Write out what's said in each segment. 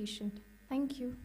patient. Thank you.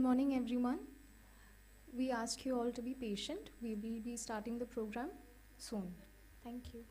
morning, everyone. We ask you all to be patient. We will be starting the program soon. Thank you.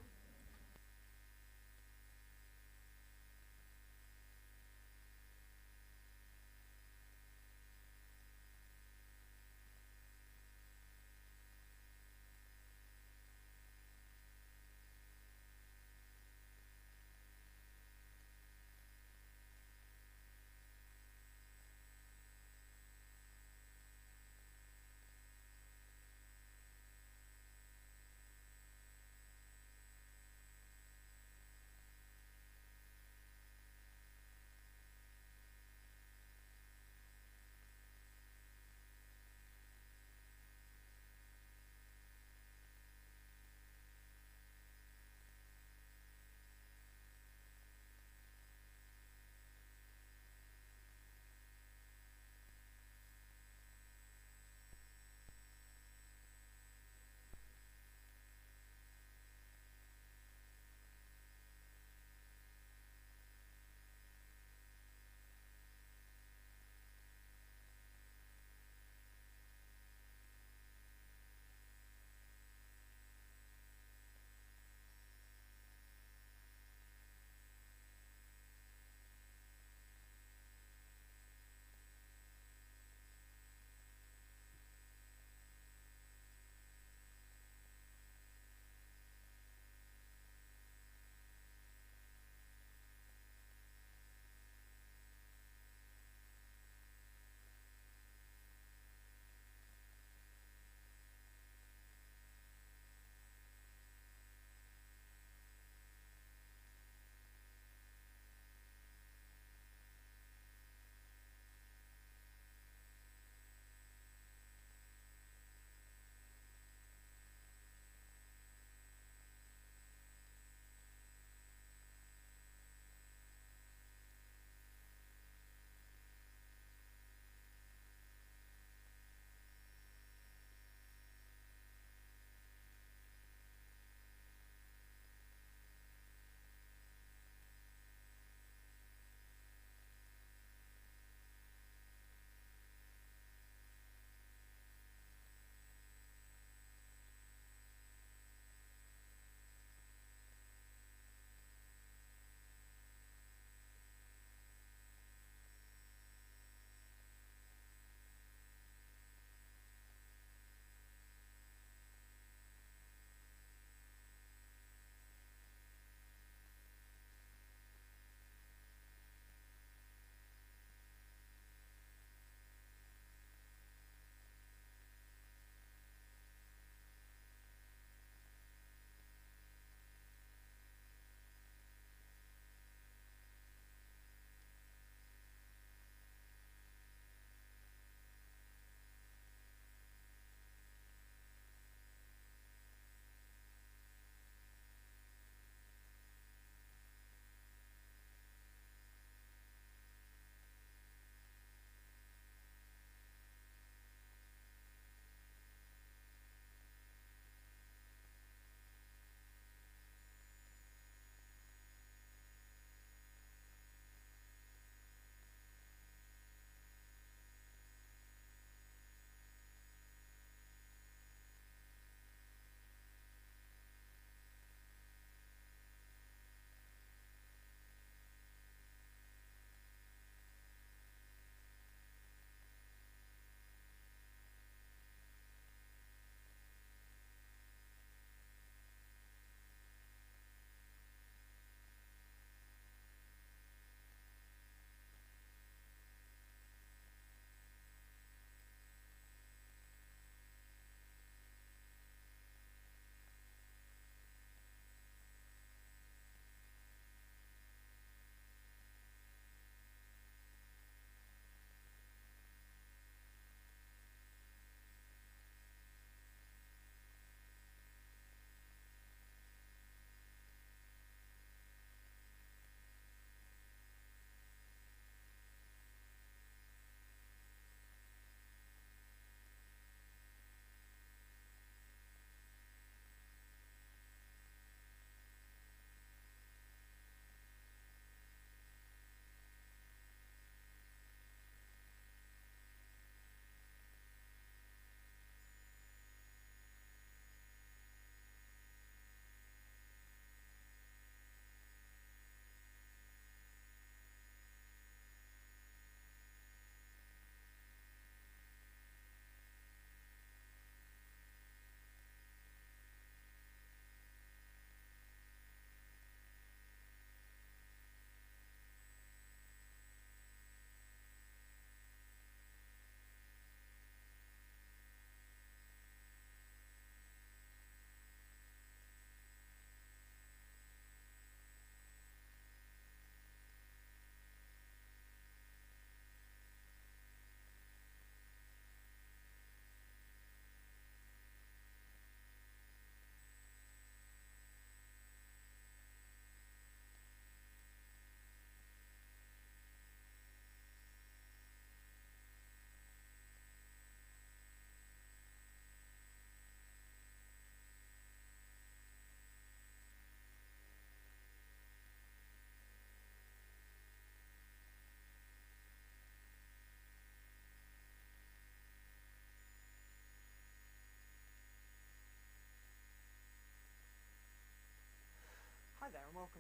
welcome.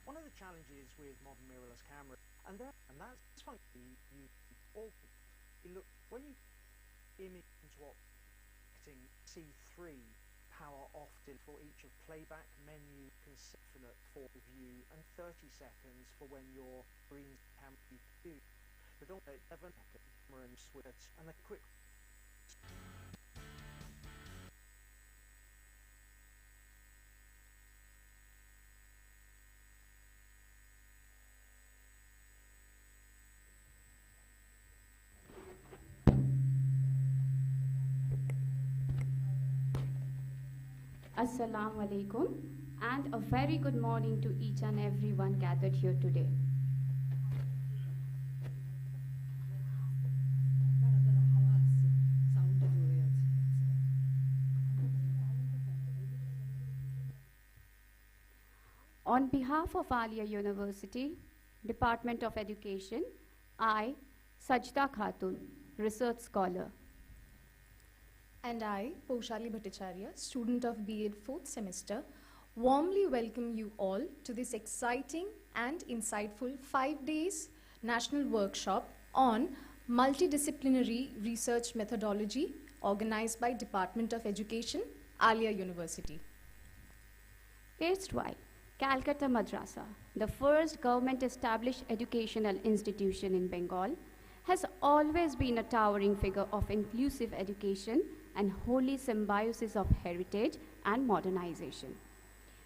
One of the challenges with modern mirrorless cameras, and that's funny, you all look when you image into what getting C3 power often for each of playback menu, infinite for view, and 30 seconds for when your green camera view. But also 7 seconds camera and switch and a quick. Assalamu alaikum and a very good morning to each and everyone gathered here today. On behalf of Aliah University, Department of Education, I, Sajda Khatun, Research Scholar. And I, Poshali Bhattacharya, student of B.Ed 4th semester, warmly welcome you all to this exciting and insightful 5 days national workshop on multidisciplinary research methodology organized by Department of Education, Aliah University. Erstwhile, Calcutta Madrasa, the first government-established educational institution in Bengal, has always been a towering figure of inclusive education and holy symbiosis of heritage and modernization.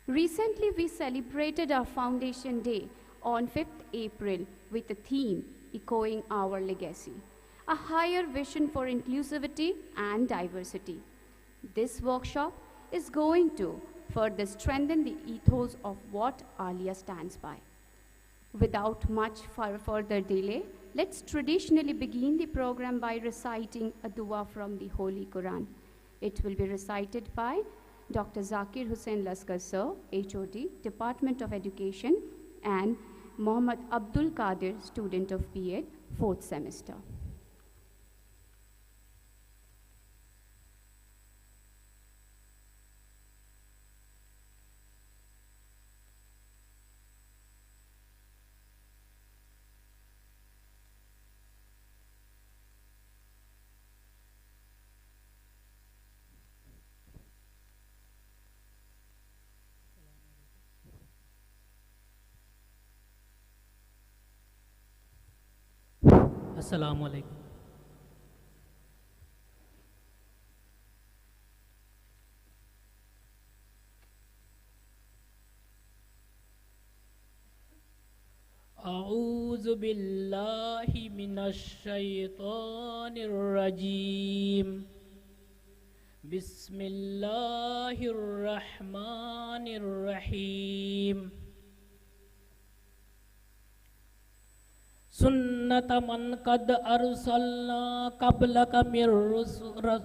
Recently, we celebrated our Foundation Day on 5th April with a theme echoing our legacy, a higher vision for inclusivity and diversity. This workshop is going to further strengthen the ethos of what Aliah stands by. Without much further delay, let's traditionally begin the program by reciting a dua from the Holy Quran. It will be recited by Dr. Zakir Hussain Laskar Sir, HOD, Department of Education, and Muhammad Abdul Qadir, student of B.Ed, 4th semester. Assalamu alaikum. أعوذ بالله من الشيطان الرجيم. بسم الله الرحمن الرحيم. سنة من قد أرسلنا قبلك من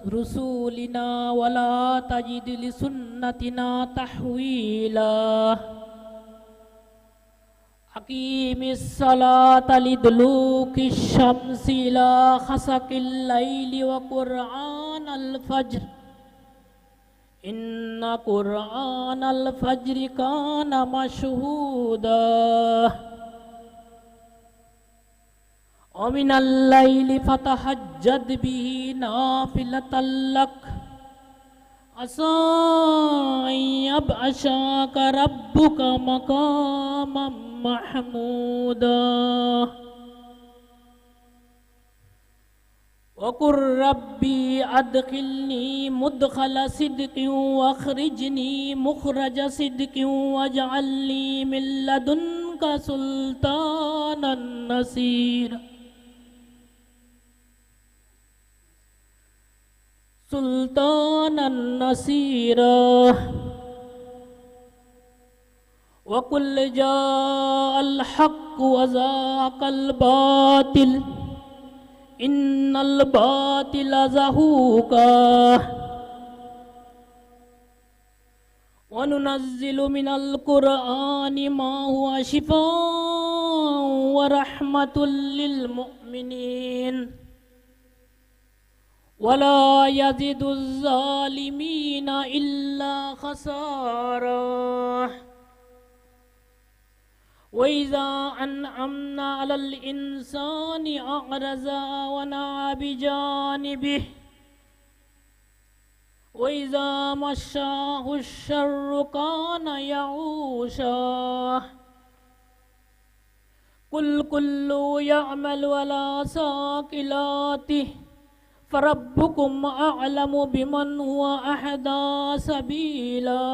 رسولنا ولا تجد لسنتنا تحويلا. أقيم الصلاة لدلوك الشمس إلى غسق الليل وقرآن الفجر إن قرآن الفجر كان مشهودا. ومن الليل فتهجد به نافلة لك عسى أن يبعثك ربك مقاما محمودا. وقل ربي أدخلني مدخل صدق واخرجني مخرج صدق واجعل لي من لدنك سلطانا نصيرا. سلطانا نصيرا. وقل جاء الحق وزهق الباطل إن الباطل زهوق. وننزل من القرآن ما هو شفاء ورحمة للمؤمنين ولا يزيد الظالمين إلا خسارا. وإذا أنعمنا على الإنسان أعرض ونأى بجانبه وإذا مساه الشر كان يئوسا قل كل يعمل على شاكلته فربكم أعلم بمن هو أهدى سبيلا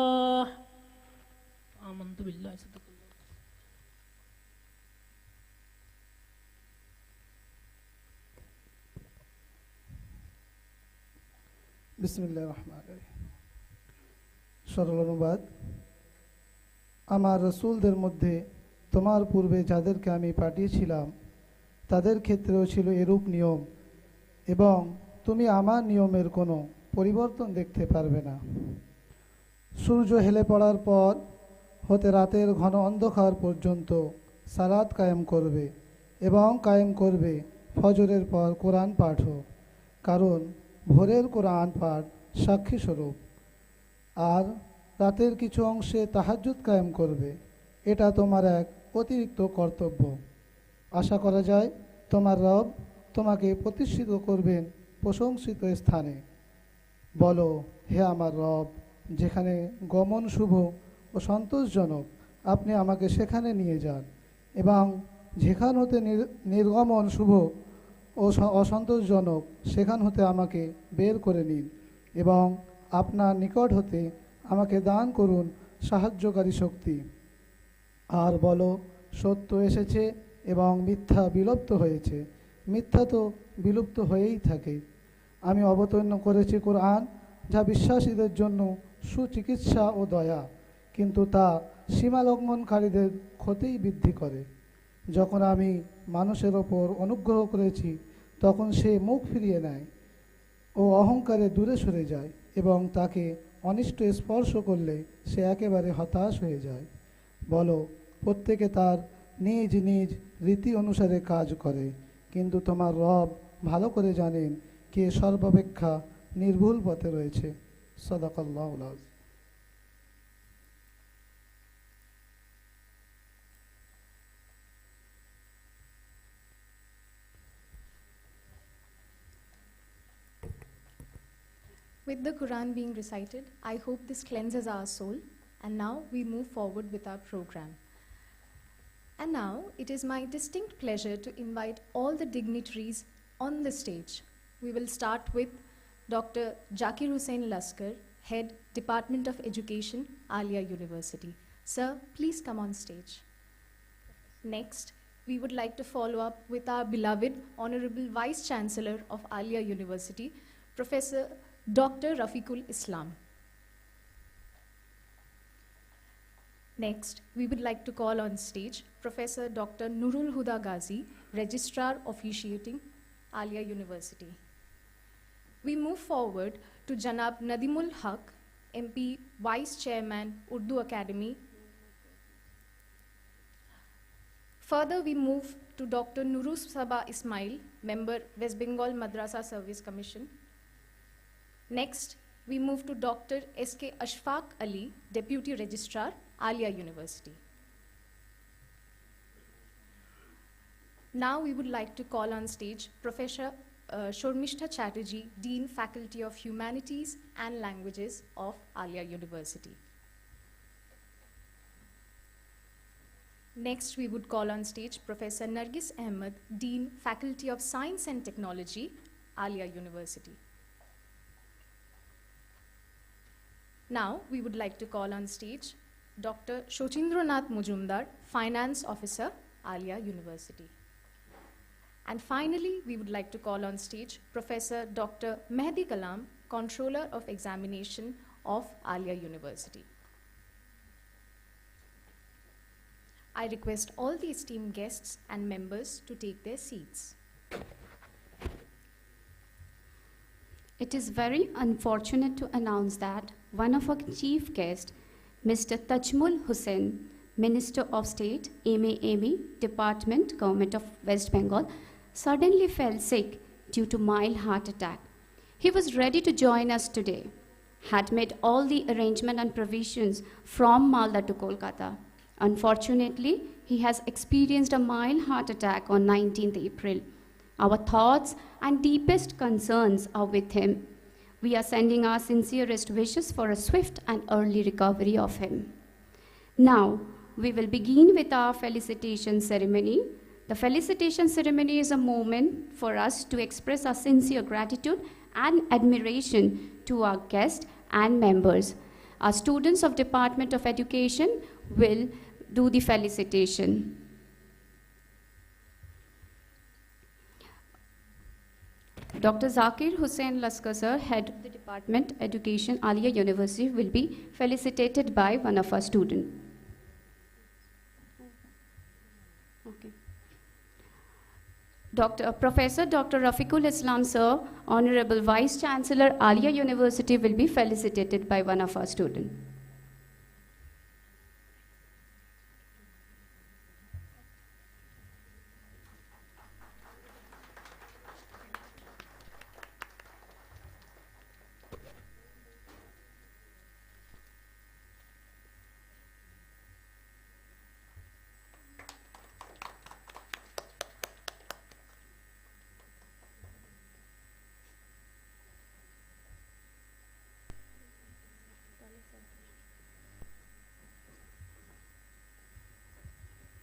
آمنت بالله صدق الله বিসমিল্লাহির রহমানির রহিম। সরল অনুবাদ। আমার রসুলদের মধ্যে তোমার পূর্বে যাদেরকে আমি পাঠিয়েছিলাম তাদের ক্ষেত্রেও ছিল এরূপ নিয়ম, এবং তুমি আমার নিয়মের কোনো পরিবর্তন দেখতে পারবে না। সূর্য হেলে পড়ার পর হতে রাতের ঘন অন্ধকার পর্যন্ত সালাত কায়েম করবে এবং কায়েম করবে ফজরের পর কোরআন পাঠও, কারণ ভোরের কোরআন পাঠ সাক্ষী স্বরূপ। আর রাতের কিছু অংশে তাহাজ্জুদ কায়েম করবে, এটা তোমার এক অতিরিক্ত কর্তব্য। আশা করা যায় তোমার রব তোমাকে প্রতিষ্ঠিত করবেন প্রশংসিত স্থানে। বলো, হে আমার রব, যেখানে গমন শুভ ও সন্তোষজনক আপনি আমাকে সেখানে নিয়ে যান, এবং যেখান হতে নির্গমন শুভ ও অসন্তোষজনক সেখান হতে আমাকে বের করে নিন, এবং আপনার নিকট হতে আমাকে দান করুন সাহায্যকারী শক্তি। আর বলো, সত্য এসেছে এবং মিথ্যা বিলুপ্ত হয়েছে। মিথ্যা তো বিলুপ্ত হয়েই থাকে। আমি অবতীর্ণ করেছি কোরআন, যা বিশ্বাসীদের জন্য সুচিকিৎসা ও দয়া, কিন্তু তা সীমালঙ্ঘনকারীদের ক্ষতিই বৃদ্ধি করে। যখন আমি মানুষের ওপর অনুগ্রহ করেছি তখন সে মুখ ফিরিয়ে নেয় ও অহংকারে দূরে সরে যায়, এবং তাকে অনিষ্ট স্পর্শ করলে সে একেবারে হতাশ হয়ে যায়। বলো, প্রত্যেকে তার নিজ নিজ রীতি অনুসারে কাজ করে, কিন্তু তোমার রব ভালো করে জানেন কে সর্বাপেক্ষা নির্ভুল পথে রয়েছে। সাদাকাল্লাহুল আযীম। With the Quran being recited, I hope this cleanses our soul. And now we move forward with our program. And now it is my distinct pleasure to invite all the dignitaries on the stage. We will start with Dr. Zakir Hussain Laskar, Head, Department of Education, Aliah University. Sir, please come on stage. Next, we would like to follow up with our beloved Honorable Vice Chancellor of Aliah University, Professor Dr. Rafiqul Islam. Next, we would like to call on stage Professor Dr. Nurul Huda Ghazi, Registrar Officiating, Aliah University. We move forward to Janab Nadimul Haq, MP, Vice Chairman, Urdu Academy. Further, we move to Dr. Nurus Sabah Ismail, Member, West Bengal Madrasa Service Commission. Next, we move to Dr. S.K. Ashfaq Ali, Deputy Registrar, Aliah University. Now we would like to call on stage Professor Shormishta Chatterjee, Dean, Faculty of Humanities and Languages of Aliah University. Next, we would call on stage Professor Nargis Ahmed, Dean, Faculty of Science and Technology, Aliah University. Now, we would like to call on stage Dr. Shochindranath Mujumdar, Finance Officer, Aliah University. And finally, we would like to call on stage Professor Dr. Mehdi Kalam, Controller of Examination of Aliah University. I request all the esteemed guests and members to take their seats. It is very unfortunate to announce that one of our chief guests, Mr. Tajmul Hussain, Minister of State, MA, Department, Government of West Bengal, suddenly fell sick due to mild heart attack. He was ready to join us today, had made all the arrangement and provisions from Malda to Kolkata, Unfortunately, he has experienced a mild heart attack on 19th April. Our thoughts and deepest concerns are with him. We are sending our sincerest wishes for a swift and early recovery of him. Now, we will begin with our felicitation ceremony. The felicitation ceremony is a moment for us to express our sincere gratitude and admiration to our guests and members. Our students of Department of Education will do the felicitation. Dr. Zakir Hussain Laskar sir, head of the Department Education, Aliah University, will be felicitated by one of our students. Okay. Professor Dr. Rafiqul Islam sir, Honorable Vice Chancellor, Aliah University, will be felicitated by one of our students.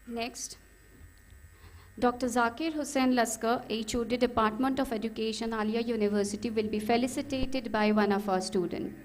Next, Dr. Zakir Hussain Laskar, HOD, Department of Education, Aliah University, will be felicitated by one of our students.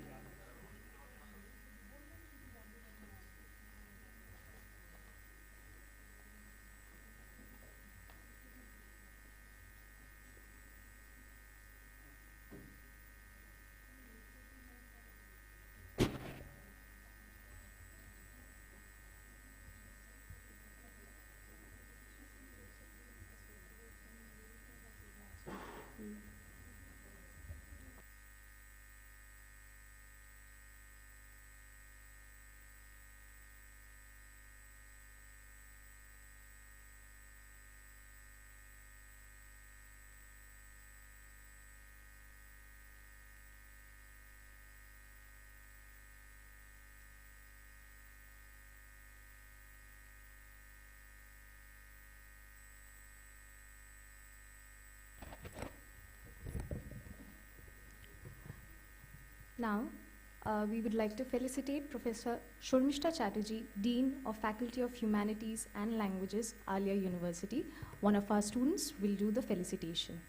Now, we would like to felicitate Professor Shurmishta Chatterjee, Dean of Faculty of Humanities and Languages, Aliah University. One of our students will do the felicitation.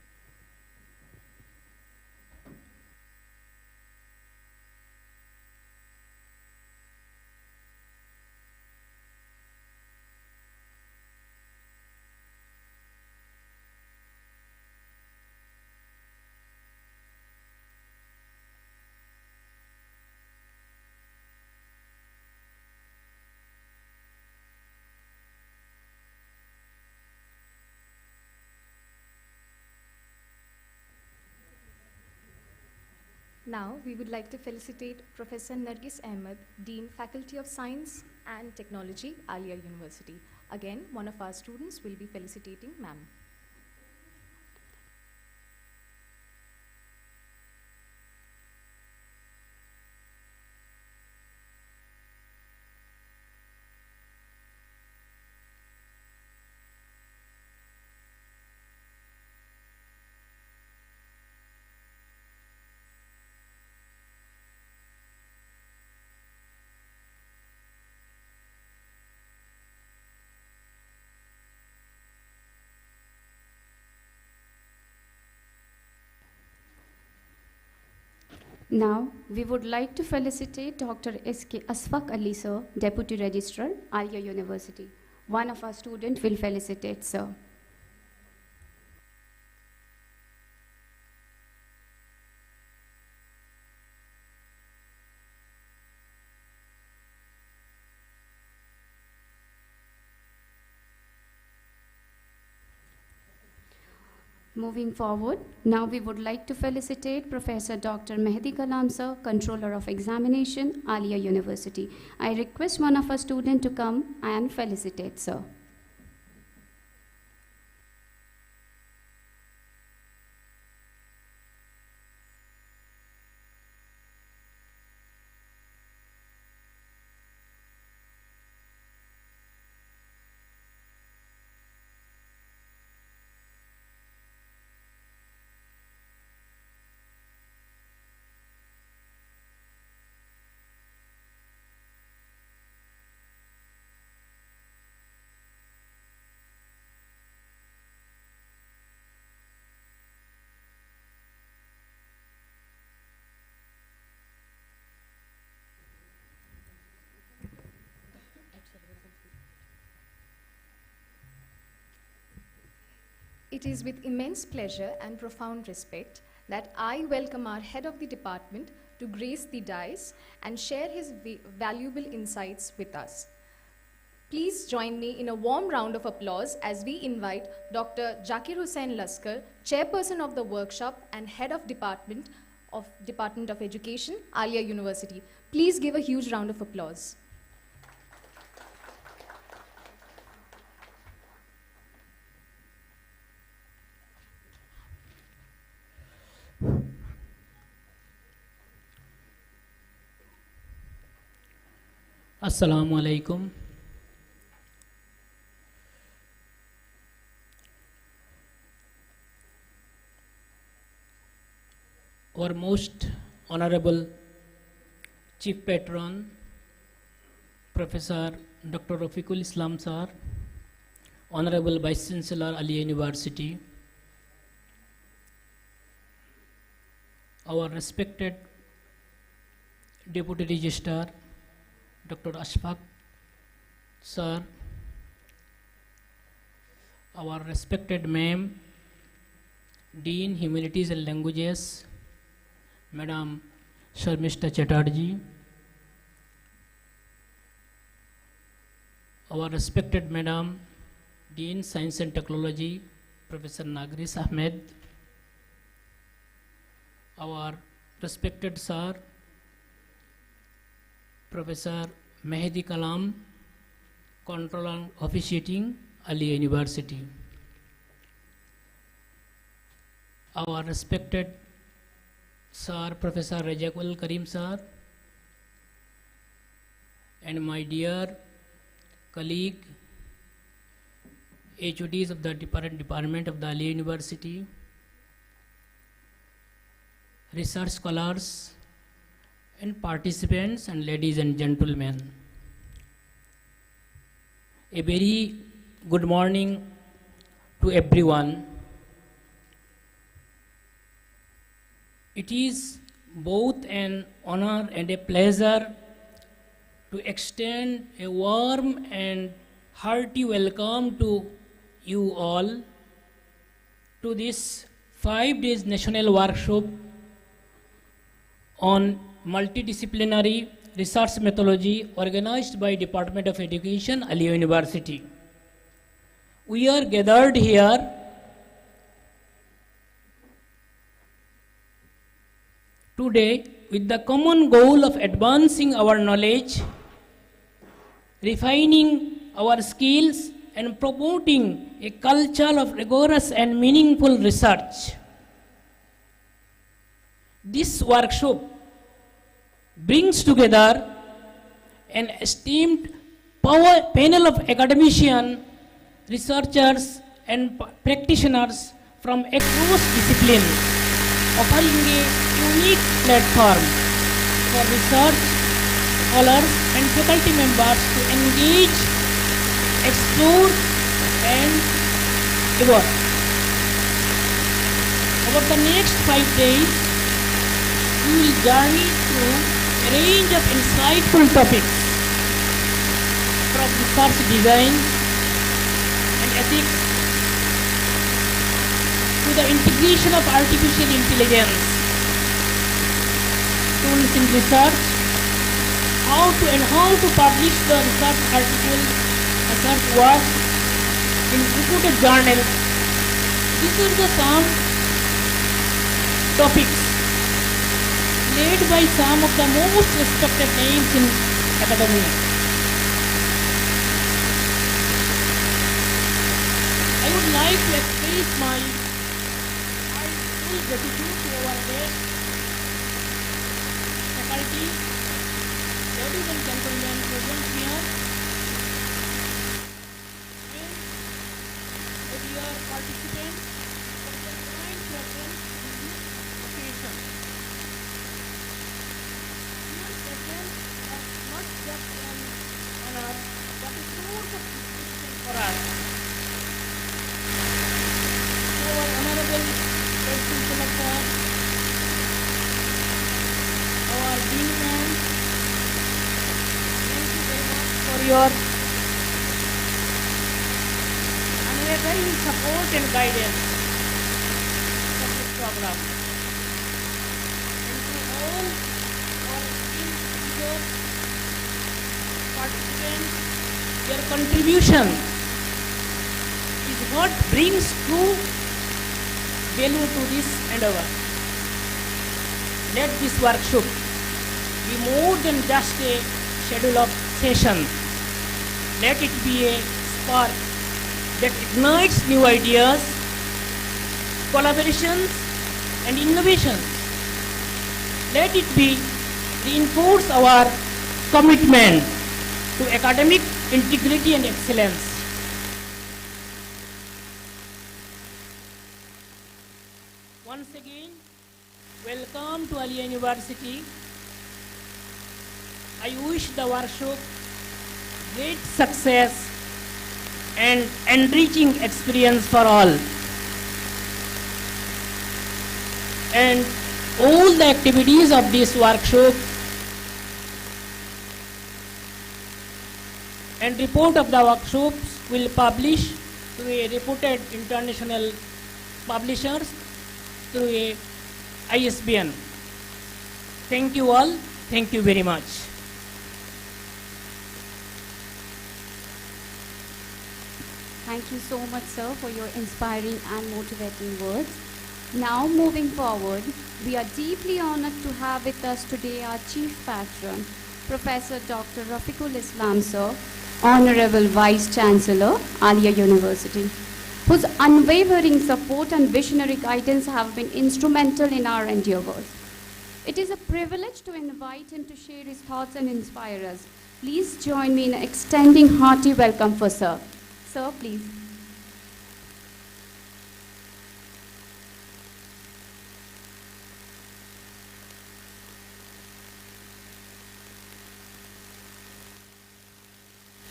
Now, we would like to felicitate Professor Nargis Ahmed, Dean, Faculty of Science and Technology, Aliah University. Again, one of our students will be felicitating ma'am. Now, we would like to felicitate Dr. S.K. Asfaq Ali sir, Deputy Registrar, Aliah University. One of our students will felicitate sir. Moving forward, now we would like to felicitate Professor Dr. Mehdi Kalam sir, Controller of Examination, Aliah University. I request one of our students to come and felicitate sir. it is with immense pleasure and profound respect that I welcome our head of the department to grace the dais and share his valuable insights with us. Please join me in a warm round of applause as we invite Dr. Zakir Hussain Laskar, Chairperson of the workshop and Head of Department of Education, Aliah University. Please give a huge round of applause. Assalamu alaikum. Our most honorable Chief Patron, Professor Dr. Rafiqul Islam Sir, Honorable Vice Chancellor, Aliah University, our respected Deputy Registrar, Dr. Ashfaq Sir, our respected Ma'am, Dean Humanities and Languages, Madam Sharmishta Chatterjee, our respected Madam, Dean Science and Technology, Professor Nagris Ahmed, our respected Sir, Professor Mehdi Kalam, Control and Officiating, Aliah University. Our respected Sir, Professor Rajakul Karim Sir, and my dear colleague, HODs of the Department of the Aliah University, research scholars, and participants, and ladies and gentlemen. A very good morning to everyone. It is both an honor and a pleasure to extend a warm and hearty welcome to you all to this 5 days national workshop on multidisciplinary research methodology organized by Department of Education, Aliah University. We are gathered here today with the common goal of advancing our knowledge, refining our skills, and promoting a culture of rigorous and meaningful research. This workshop brings together an esteemed panel of academicians, researchers, and practitioners from across disciplines, offering a unique platform for research scholars and faculty members to engage, explore, and evolve. Over the next 5 days, we will journey through a range of insightful topics from research design and ethics to the integration of artificial intelligence, tools in research, how to publish the research article, research work in reputed journals. These are the some topics led by some of the most respected names in academia. I would like to express my heartfelt gratitude to our guests, faculty, ladies and gentlemen present here, and dear participants for their kind presence in this occasion. Your presence was not just an honor, but a source of inspiration for us. Our Honorable Vice Chancellor, our Dean Ma'am, thank you very much for your unwavering support and guidance for this program. And to all our esteemed speakers, participants, their contribution is what brings true value to this endeavor. Let this workshop be more than just a schedule of sessions. Let it be a spark that ignites new ideas, collaborations, and innovations. Let it be reinforce our commitment to academic integrity and excellence. Once again, welcome to Aliah University. I wish the workshop great success and enriching experience for all. And all the activities of this workshop and report of the workshops will publish to a reputed international publishers through a ISBN. Thank you all. Thank you very much. Thank you so much, sir, for your inspiring and motivating words. Now, moving forward, we are deeply honored to have with us today our Chief Patron, Professor Dr. Rafiqul Islam, sir, Honorable Vice Chancellor, Aliah University, whose unwavering support and visionary guidance have been instrumental in our endeavors. It is a privilege to invite him to share his thoughts and inspire us. Please join me in extending hearty welcome for sir. Sir, please.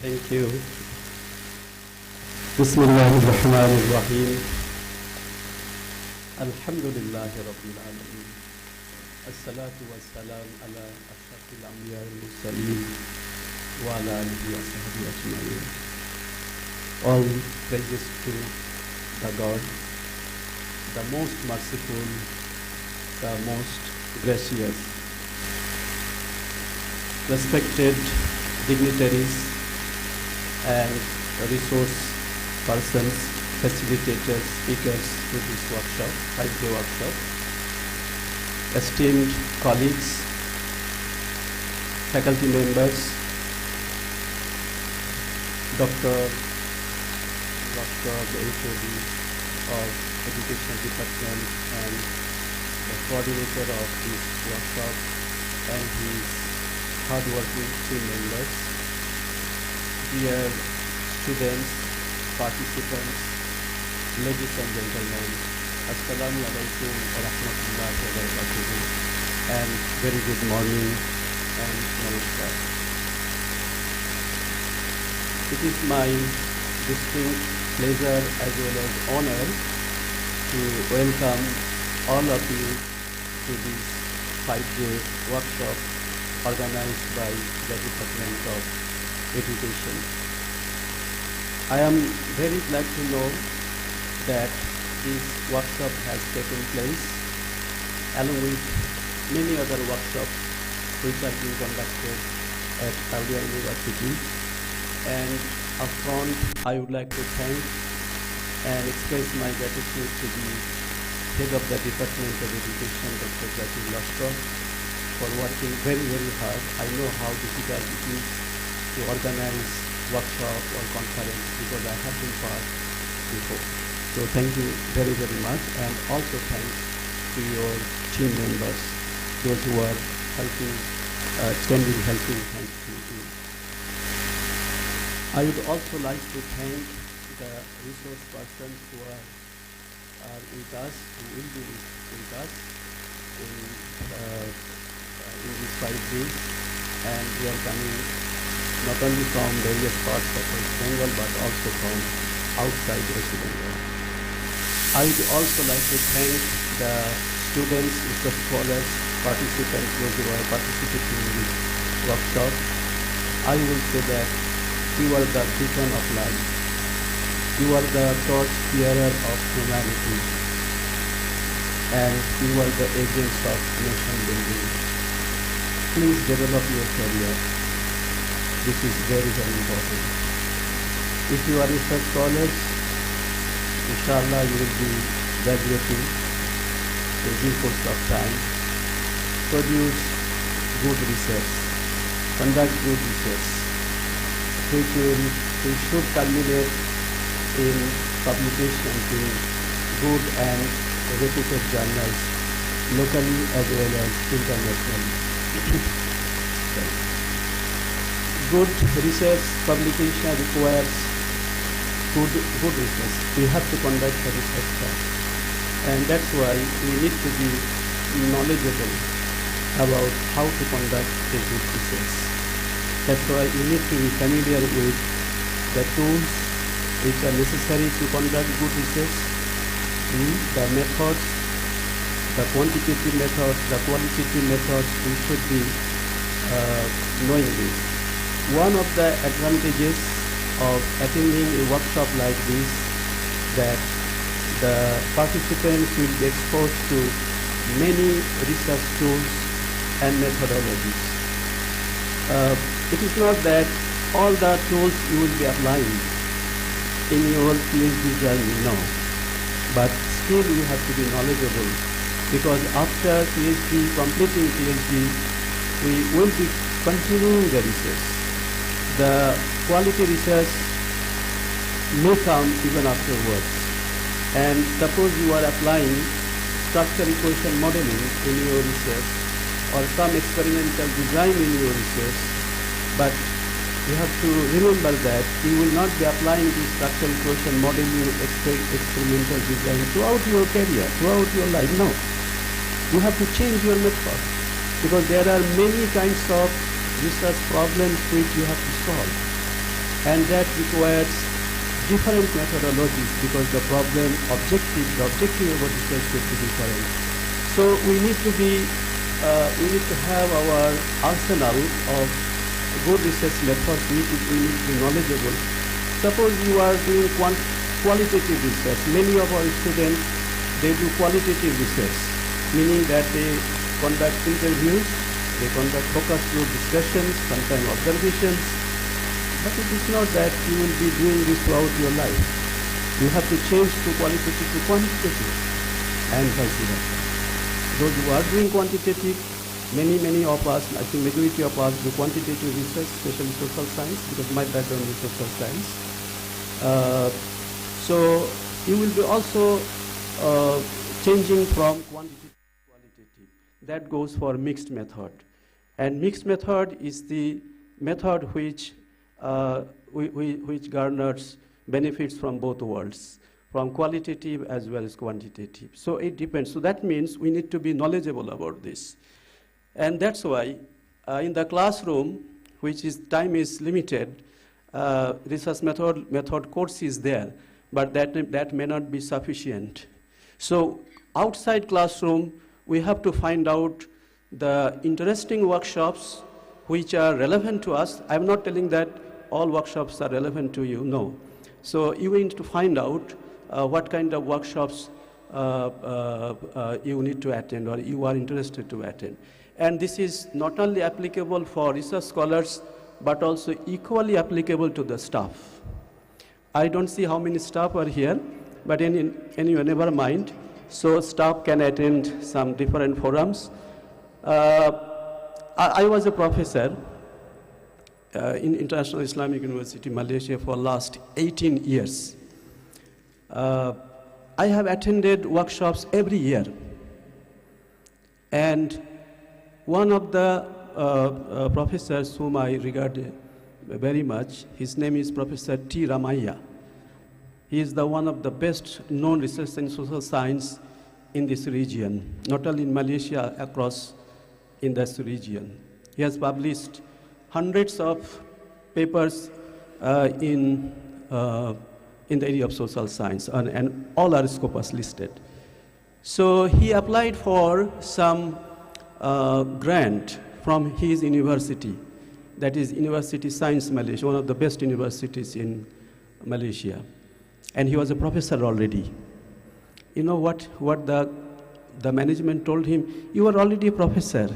Thank you. Bismillahirrahmanirrahim. Alhamdulillahi Rabbil Alameen. As-salatu was-salam ala ashrafil anbiya wal mursalin wa ala alihi wa sahbihi ajma'in. All praises to the God, the most merciful, the most gracious. Respected dignitaries and resource persons, facilitators, speakers to this workshop, 5-day workshop, esteemed colleagues, faculty members, Dr. the HOD of Education Department and the coordinator of this workshop and his hardworking team members, dear students, participants, ladies and gentlemen, Assalamu alaikum wa rahmatullahi wa barakatuh, and very good morning and namaskar. It is my distinct pleasure as well as honor to welcome all of you to this 5-day workshop organized by the Department of Education. I am very glad to know that this workshop has taken place along with many other workshops which are being conducted at Aliah University. And upfront, I would like to thank and express my gratitude to the head of the Department of Education, Dr. Zakir Lashkar, for working very, very hard. I know how difficult it is to organize workshop or conference because I have been part before. So thank you very, very much, and also thanks to your team members, those who are helping, extending helping hands to you. I would also like to thank the resource persons who are with us, who will be with us in these 5 days, and we are coming not only from various parts of West Bengal but also from outside West Bengal. I would also like to thank the students, the scholars, participants, those who are participating in this workshop. I will say that you are the beacon of light. You are the torch bearer of humanity, and you are the agents of nation building. Please develop your career. This is very, very important. If you are research scholars, inshallah you will be graduating in due course of time. Produce good research, conduct good research, which should culminate in publication in good and reputed journals, locally as well as internationally. Good research publication requires good research. We have to conduct the research first. And that's why we need to be knowledgeable about how to conduct a good research. That's why we need to be familiar with the tools which are necessary to conduct good research, the methods, the quantitative methods, the qualitative methods. We should be knowing this. One of the advantages of attending a workshop like this, that the participants will be exposed to many research tools and methodologies. It is not that all the tools you will be applying in your PhD journey, no. But still you have to be knowledgeable, because after PhD, completing PhD, we will be continuing the research. The quality research may come even afterwards. And suppose you are applying structure equation modeling in your research, or some experimental design in your research, but you have to remember that you will not be applying this structure equation modeling experimental design throughout your career, throughout your life. No. You have to change your method, because there are many kinds of research problems which you have to solve. And that requires different methodologies, because the problem objective of research should be different. So we need to have our arsenal of good research methods. We need to be knowledgeable. Suppose you are doing qualitative research. Many of our students, they do qualitative research, meaning that they conduct interviews, they conduct focus group discussions, sometimes observations. But it is not that you will be doing this throughout your life. You have to change to qualitative to quantitative, and vice versa. Those who are doing quantitative, many of us, I think majority of us, do quantitative research, especially social science, because my background is social science. So you will be also changing from quantitative to qualitative. That goes for mixed method. And mixed method is the method which garners benefits from both worlds, from qualitative as well as quantitative. So it depends. So that means we need to be knowledgeable about this. And that's why in the classroom, which is time is limited, research method course is there, but that may not be sufficient. So outside classroom, we have to find out the interesting workshops which are relevant to us. I'm not telling that all workshops are relevant to you, no. So you need to find out what kind of workshops you need to attend or you are interested to attend. And this is not only applicable for research scholars, but also equally applicable to the staff. I don't see how many staff are here, but anyway, never mind. So staff can attend some different forums. I was a professor in International Islamic University, Malaysia, for last 18 years. I have attended workshops every year. And one of the professors whom I regard very much, his name is Professor T. Ramaiah. He is one of the best known researchers in social science in this region, not only in Malaysia, across in this region. He has published hundreds of papers in the area of social science, and all are Scopus listed. So he applied for some grant from his university, that is University Science Malaysia, one of the best universities in Malaysia. and he was a professor already. You know what the management told him? You are already a professor.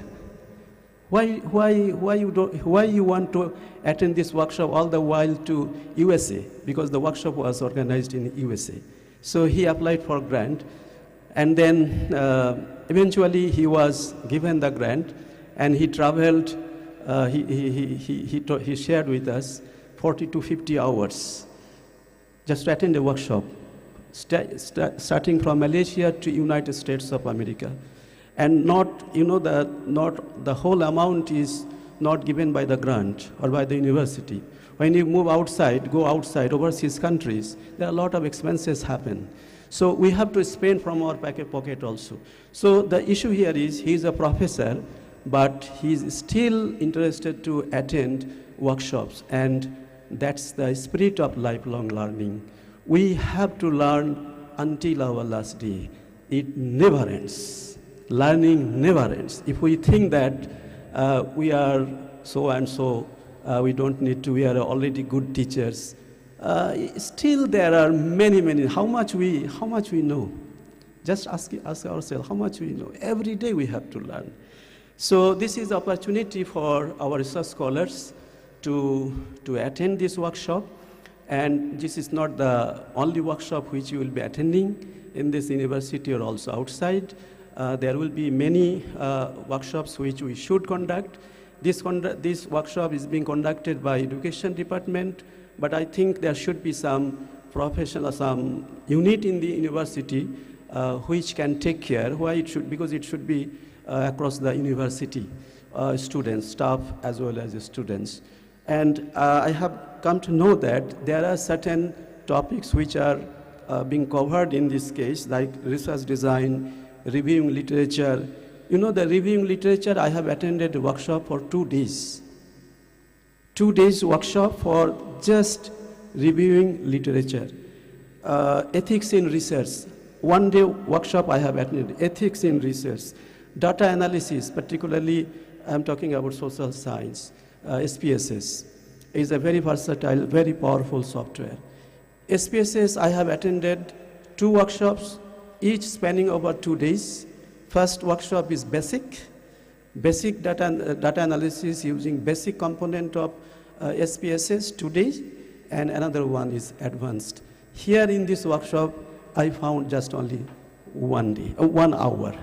Why you want to attend this workshop all the while to USA? Because the workshop was organized in USA. So he applied for grant, and then eventually he was given the grant, and he traveled. He shared with us 40 to 50 hours just to attend a workshop, starting from Malaysia to United States of America. And not the whole amount is not given by the grant or by the university. When you move outside, go outside, overseas countries, there are a lot of expenses happen. So we have to spend from our pocket also. So the issue here is he's a professor, but he's still interested to attend workshops, and that's the spirit of lifelong learning. We have to learn until our last day. It never ends. Learning never ends. If we think that we are so and so, we don't need to, we are already good teachers, still there are many. How much we know? Just ask ourselves how much we know. Every day we have to learn. So this is opportunity for our research scholars to attend this workshop. And this is not the only workshop which you will be attending in this university or also outside. There will be many workshops which we should conduct. This workshop is being conducted by Education Department, but I think there should be some professional, some unit in the university which can take care. Why it should? Because it should be across the university, students, staff, as well as the students. And I have come to know that there are certain topics which are being covered in this case, like research design, reviewing literature. You know, the reviewing literature, I have attended a workshop for 2 days. 2 days workshop for just reviewing literature. Ethics in research. 1 day workshop I have attended, ethics in research. Data analysis, particularly I'm talking about social science. SPSS is a very versatile, very powerful software. SPSS, I have attended 2 workshops, each spanning over 2 days. First workshop is basic data analysis using basic component of SPSS, 2 days, and another one is advanced. Here in this workshop, I found just only 1 day, 1 hour.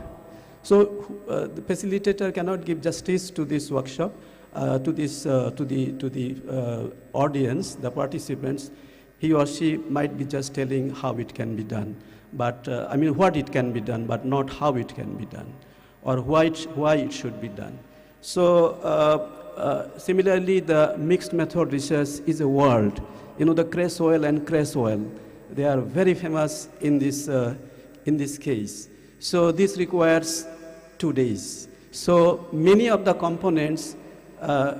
So the facilitator cannot give justice to this workshop, to the audience, the participants. He or she might be just telling how it can be done, but I mean what it can be done, but not how it can be done, or why it should be done. So similarly, the mixed method research is a world. You know, the cress oil and cress oil, they are very famous in this case. So this requires 2 days. So many of the components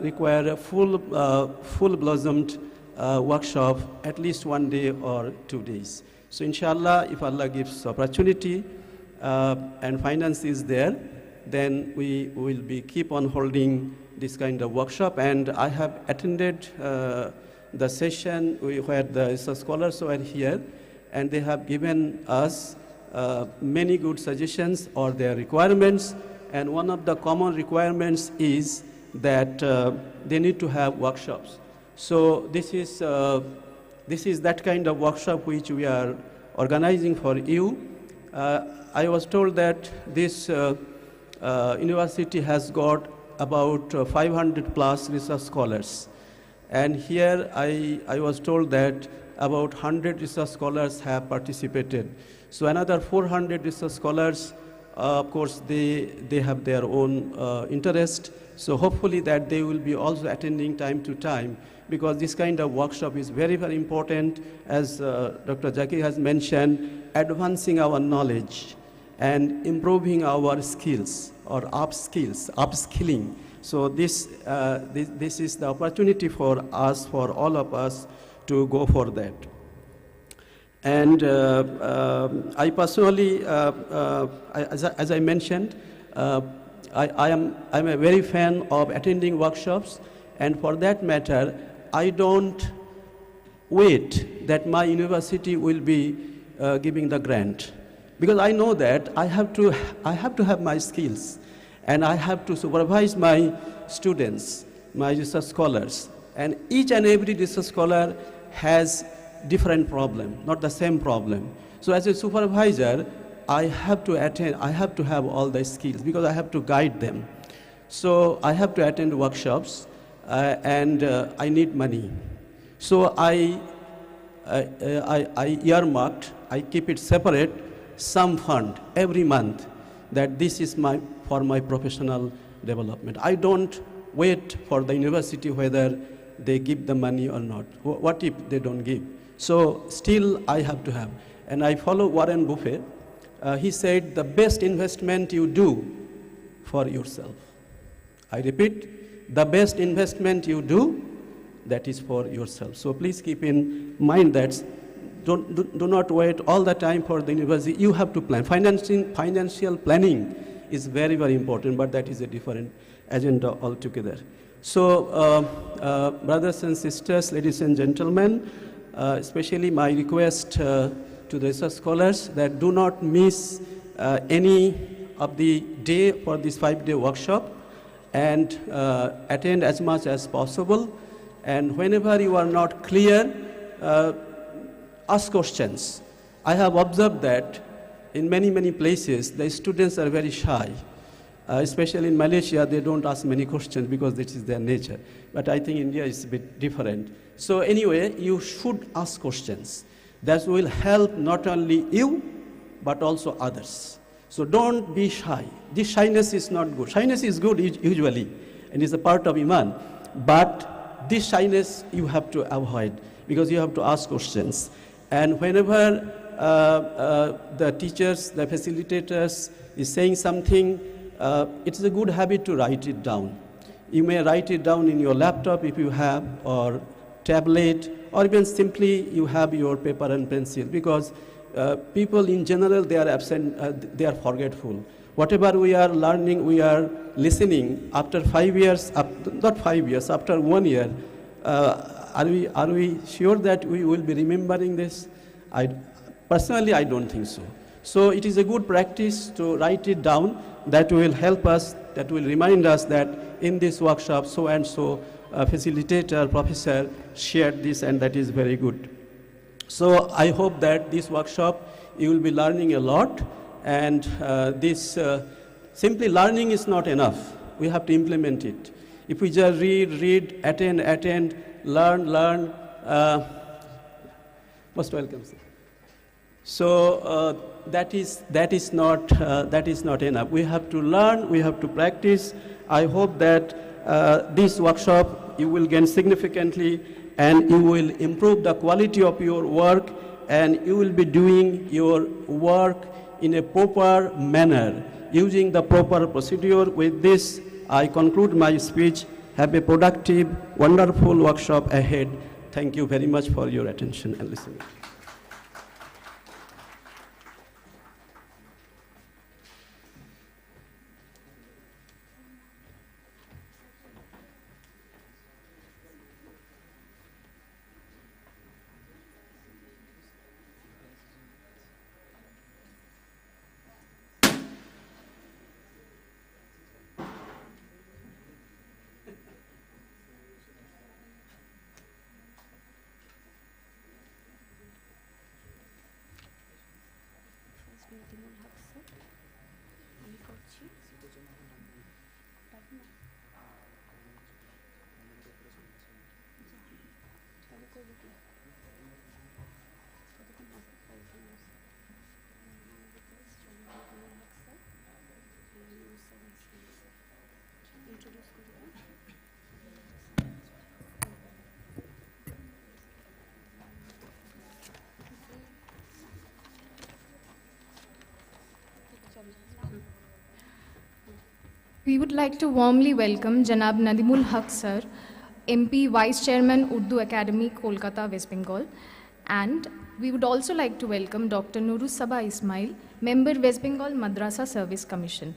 require a full-blossomed workshop, at least 1 day or 2 days. So inshallah, if Allah gives opportunity and finance is there, then we will keep on holding this kind of workshop. And I have attended the session where the scholars were here, and they have given us many good suggestions or their requirements. And one of the common requirements is that they need to have workshops. So this is that kind of workshop which we are organizing for you. I was told that this university has got about 500 plus research scholars. And here I was told that about 100 research scholars have participated. So another 400 research scholars, of course, they have their own interest. So hopefully that they will be also attending time to time, because this kind of workshop is very, very important, as Dr. Jackie has mentioned, advancing our knowledge and improving our skills or upskilling. So this is the opportunity for us, for all of us, to go for that. And I personally, as I mentioned, I'm a very fan of attending workshops, and for that matter, I don't wait that my university will be giving the grant. Because I know that I have to have my skills, and I have to supervise my students, my research scholars. And each and every research scholar has different problem, not the same problem. So as a supervisor, I have to have all the skills because I have to guide them. So I have to attend workshops, and I need money. So I earmarked, I keep it separate, some fund every month that this is for my professional development. I don't wait for the university whether they give the money or not. What if they don't give? So still I have to have. And I follow Warren Buffett. He said the best investment you do for yourself. I repeat, the best investment you do, that is for yourself. So please keep in mind that do not wait all the time for the university. You have to plan. Financial planning is very, very important, but that is a different agenda altogether. So brothers and sisters, ladies and gentlemen, especially my request to the research scholars that do not miss any of the day for this 5-day workshop, and attend as much as possible. And whenever you are not clear, ask questions. I have observed that in many, many places, the students are very shy. Especially in Malaysia, they don't ask many questions because this is their nature. But I think India is a bit different. So anyway, you should ask questions. That will help not only you, but also others. So don't be shy. This shyness is not good. Shyness is good usually, and is a part of Iman. But this shyness you have to avoid because you have to ask questions. And whenever the teachers, the facilitators is saying something, it's a good habit to write it down. You may write it down in your laptop if you have, or tablet, or even simply you have your paper and pencil, because people in general, they are absent, they are forgetful. Whatever we are learning, we are listening. After 5 years, not 5 years, after 1 year, are we sure that we will be remembering this? Personally, I don't think so. So it is a good practice to write it down. That will help us, that will remind us that in this workshop, so and so facilitator, professor shared this, and that is very good. So I hope that this workshop, you will be learning a lot, and this simply learning is not enough. We have to implement it. If we just read, attend, learn, most welcome, sir. So that is not enough. We have to learn, we have to practice. I hope that this workshop you will gain significantly, and you will improve the quality of your work, and you will be doing your work in a proper manner, using the proper procedure. With this, I conclude my speech. Have a productive, wonderful workshop ahead. Thank you very much for your attention and listening. We would like to warmly welcome Janab Nadimul Haq sir, MP Vice Chairman Urdu Academy, Kolkata, West Bengal. And we would also like to welcome Dr. Nuru Sabah Ismail, Member West Bengal Madrasa Service Commission.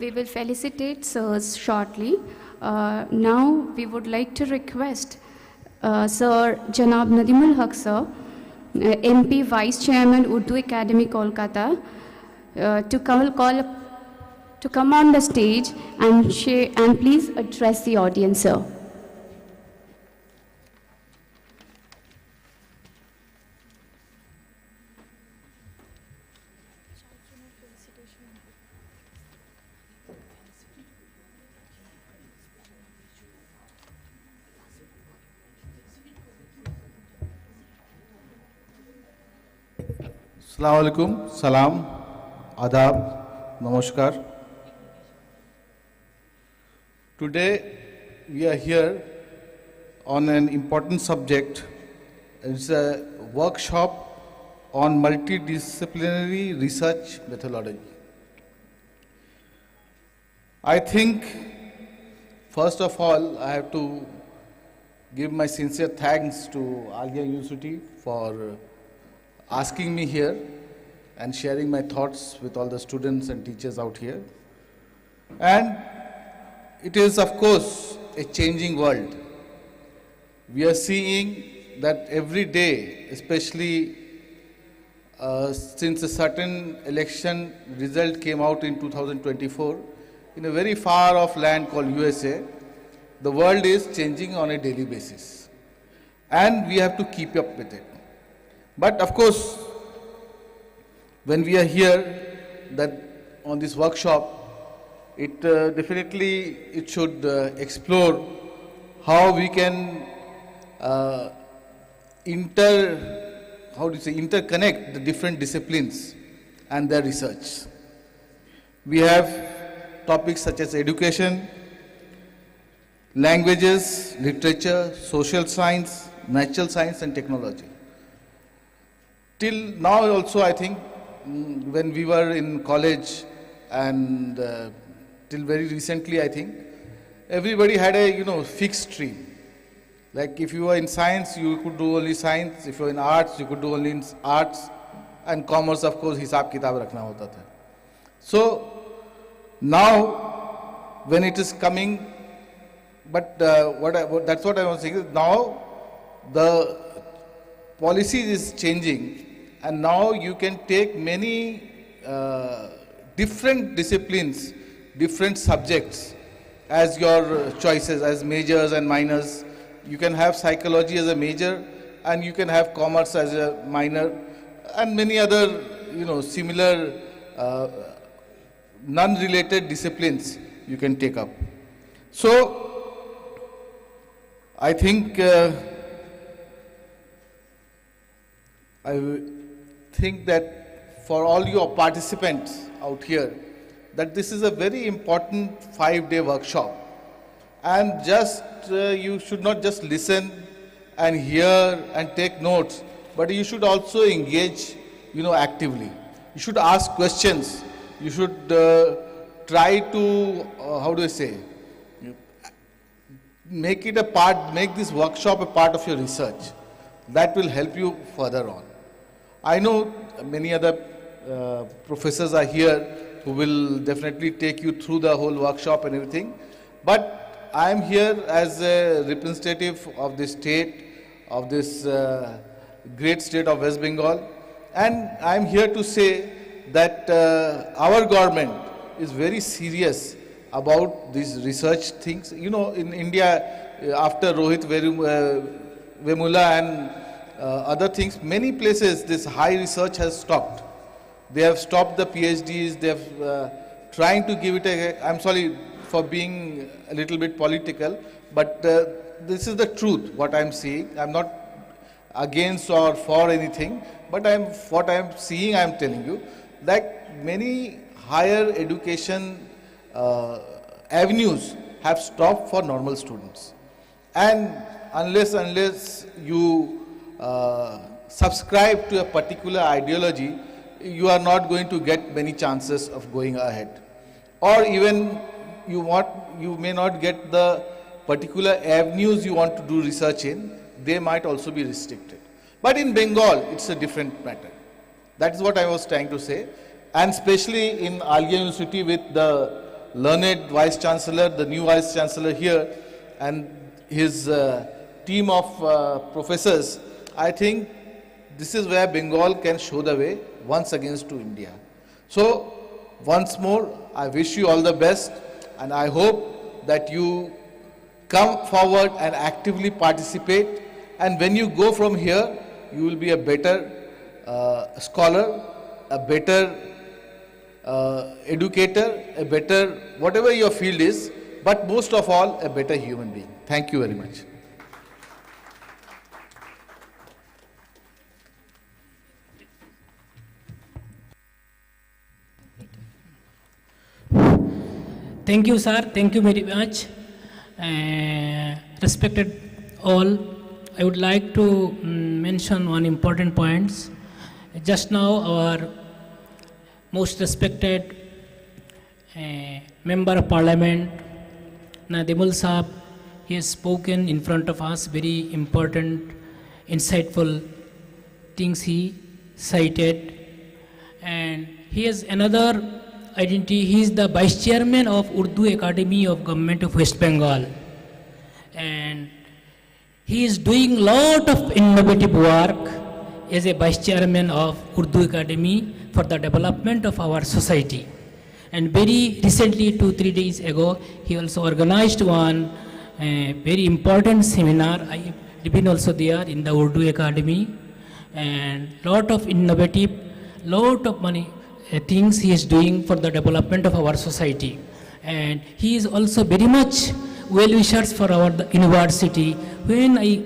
We will felicitate sirs shortly. Now we would like to request Sir Janab Nadimul Haq sir, MP Vice Chairman Urdu Academy Kolkata, to come on the stage and please address the audience, sir. Assalamu alaikum, salam, adab, namaskar. Today we are here on an important subject. It's a workshop on multidisciplinary research methodology. I think, first of all, I have to give my sincere thanks to Aliah University for asking me here and sharing my thoughts with all the students and teachers out here. And it is, of course, a changing world. We are seeing that every day, especially since a certain election result came out in 2024, in a very far off land called USA, the world is changing on a daily basis. And we have to keep up with it. But of course, when we are here on this workshop, it definitely should explore how we can interconnect the different disciplines and their research. We have topics such as education, languages, literature, social science, natural science and technology. Till now also, I think, when we were in college and till very recently, I think, everybody had a fixed stream. Like if you were in science, you could do only science. If you were in arts, you could do only arts. And commerce, of course, hisab kitab rakhna hota tha. So now, when it is coming, but that's what I was saying. Now the policy is changing. And now you can take many different disciplines, different subjects as your choices, as majors and minors. You can have psychology as a major, and you can have commerce as a minor, and many other, similar non-related disciplines you can take up. So, I think that for all your participants out here, that this is a very important 5-day workshop. And just, you should not just listen and hear and take notes, but you should also engage, actively. You should ask questions. You should try to, make this workshop a part of your research. That will help you further on. I know many other professors are here who will definitely take you through the whole workshop and everything. But I am here as a representative of the state, of this great state of West Bengal. And I am here to say that our government is very serious about these research things. In India, after Rohit Vemula and other things, many places this high research has stopped. They have stopped the PhDs, they have trying to give it I'm sorry for being a little bit political, but this is the truth, what I'm seeing. I'm not against or for anything, but what I'm seeing, I'm telling you, that many higher education avenues have stopped for normal students. And unless you subscribe to a particular ideology, you are not going to get many chances of going ahead. Or even you may not get the particular avenues you want to do research in, they might also be restricted. But in Bengal, it's a different matter. That is what I was trying to say. And especially in Aliah University with the learned Vice Chancellor, the new Vice Chancellor here, and his team of professors, I think this is where Bengal can show the way once again to India. So, once more, I wish you all the best, and I hope that you come forward and actively participate, and when you go from here, you will be a better scholar, a better educator, a better, whatever your field is, but most of all, a better human being. Thank you very much. Thank you, sir. Thank you very much. Respected all, I would like to mention one important point. Just now, our most respected Member of Parliament, Nadimul Saab, he has spoken in front of us very important, insightful things he cited. And he has another identity. He is the Vice Chairman of Urdu Academy of Government of West Bengal. And he is doing lot of innovative work as a Vice Chairman of Urdu Academy for the development of our society. And very recently, 2-3 days ago, he also organized one very important seminar. I have been also there in the Urdu Academy, and lot of innovative, lot of money things he is doing for the development of our society. And he is also very much well-wishers for our university. When I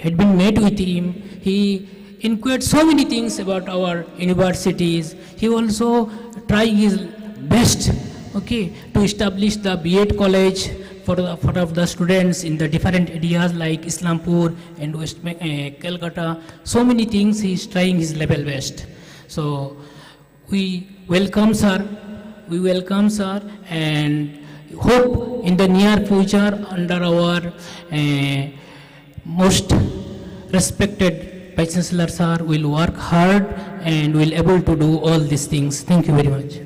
had been met with him, he inquired so many things about our universities. He also tried his best, to establish the B.Ed college for the students in the different areas like Islampur and Calcutta. So many things he is trying his level best. So we welcome sir, and hope in the near future under our most respected Vice Chancellor sir will work hard and will able to do all these things. Thank you very much.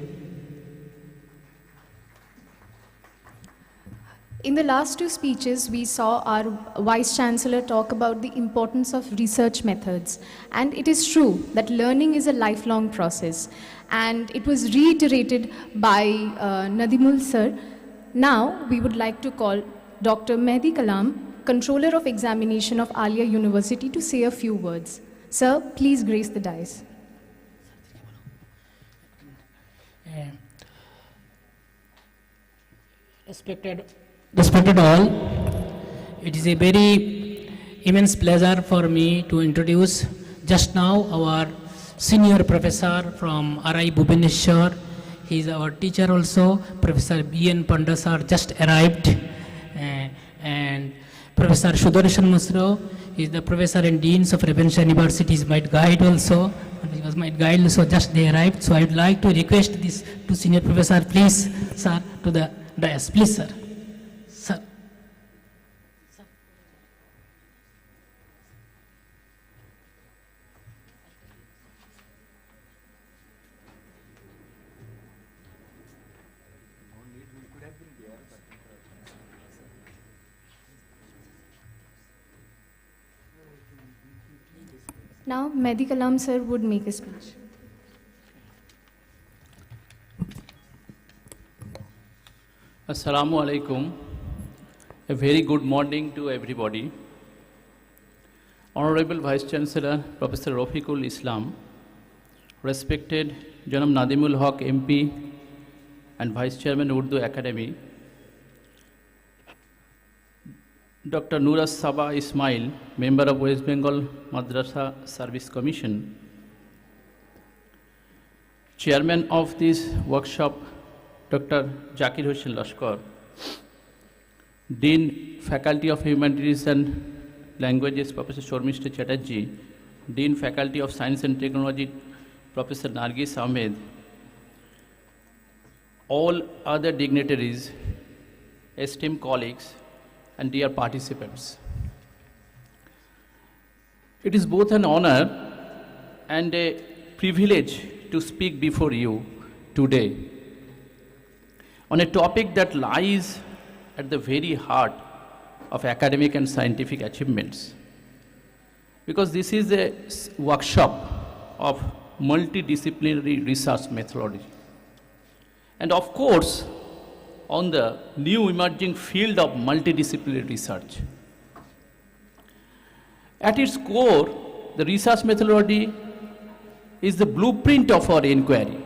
In the last two speeches, we saw our Vice Chancellor talk about the importance of research methods. And it is true that learning is a lifelong process. And it was reiterated by Nadimul sir. Now, we would like to call Dr. Mehdi Kalam, Controller of Examination of Aliah University, to say a few words. Sir, please grace the dais. Respected all, it is a very immense pleasure for me to introduce just now our senior professor from RI Bhubaneswar. He is our teacher also. Professor B.N. Panda sir just arrived, and Professor Sudarshan Musro, he is the professor and deans of Ravenshaw University. He is my guide also. He was my guide also, just they arrived. So I would like to request these two senior professor, please, sir, to the dais. Please, sir. Sir. Now, Mehdi Kalam sir would make a speech. Assalamu alaikum. A very good morning to everybody. Honorable Vice Chancellor Professor Rafiqul Islam, respected Janam Nadimul Haq MP and Vice Chairman Urdu Academy, Dr. Nuras Sabah Ismail, Member of West Bengal Madrasa Service Commission, Chairman of this workshop, Dr. Zakir Hussain Lashkar, Dean, Faculty of Humanities and Languages, Professor Shormishta Chatterjee, Dean, Faculty of Science and Technology, Professor Nargis Ahmed, all other dignitaries, esteemed colleagues, and dear participants. It is both an honor and a privilege to speak before you today. on a topic that lies at the very heart of academic and scientific achievements. Because this is a workshop of multidisciplinary research methodology. And of course, on the new emerging field of multidisciplinary research. At its core, the research methodology is the blueprint of our inquiry.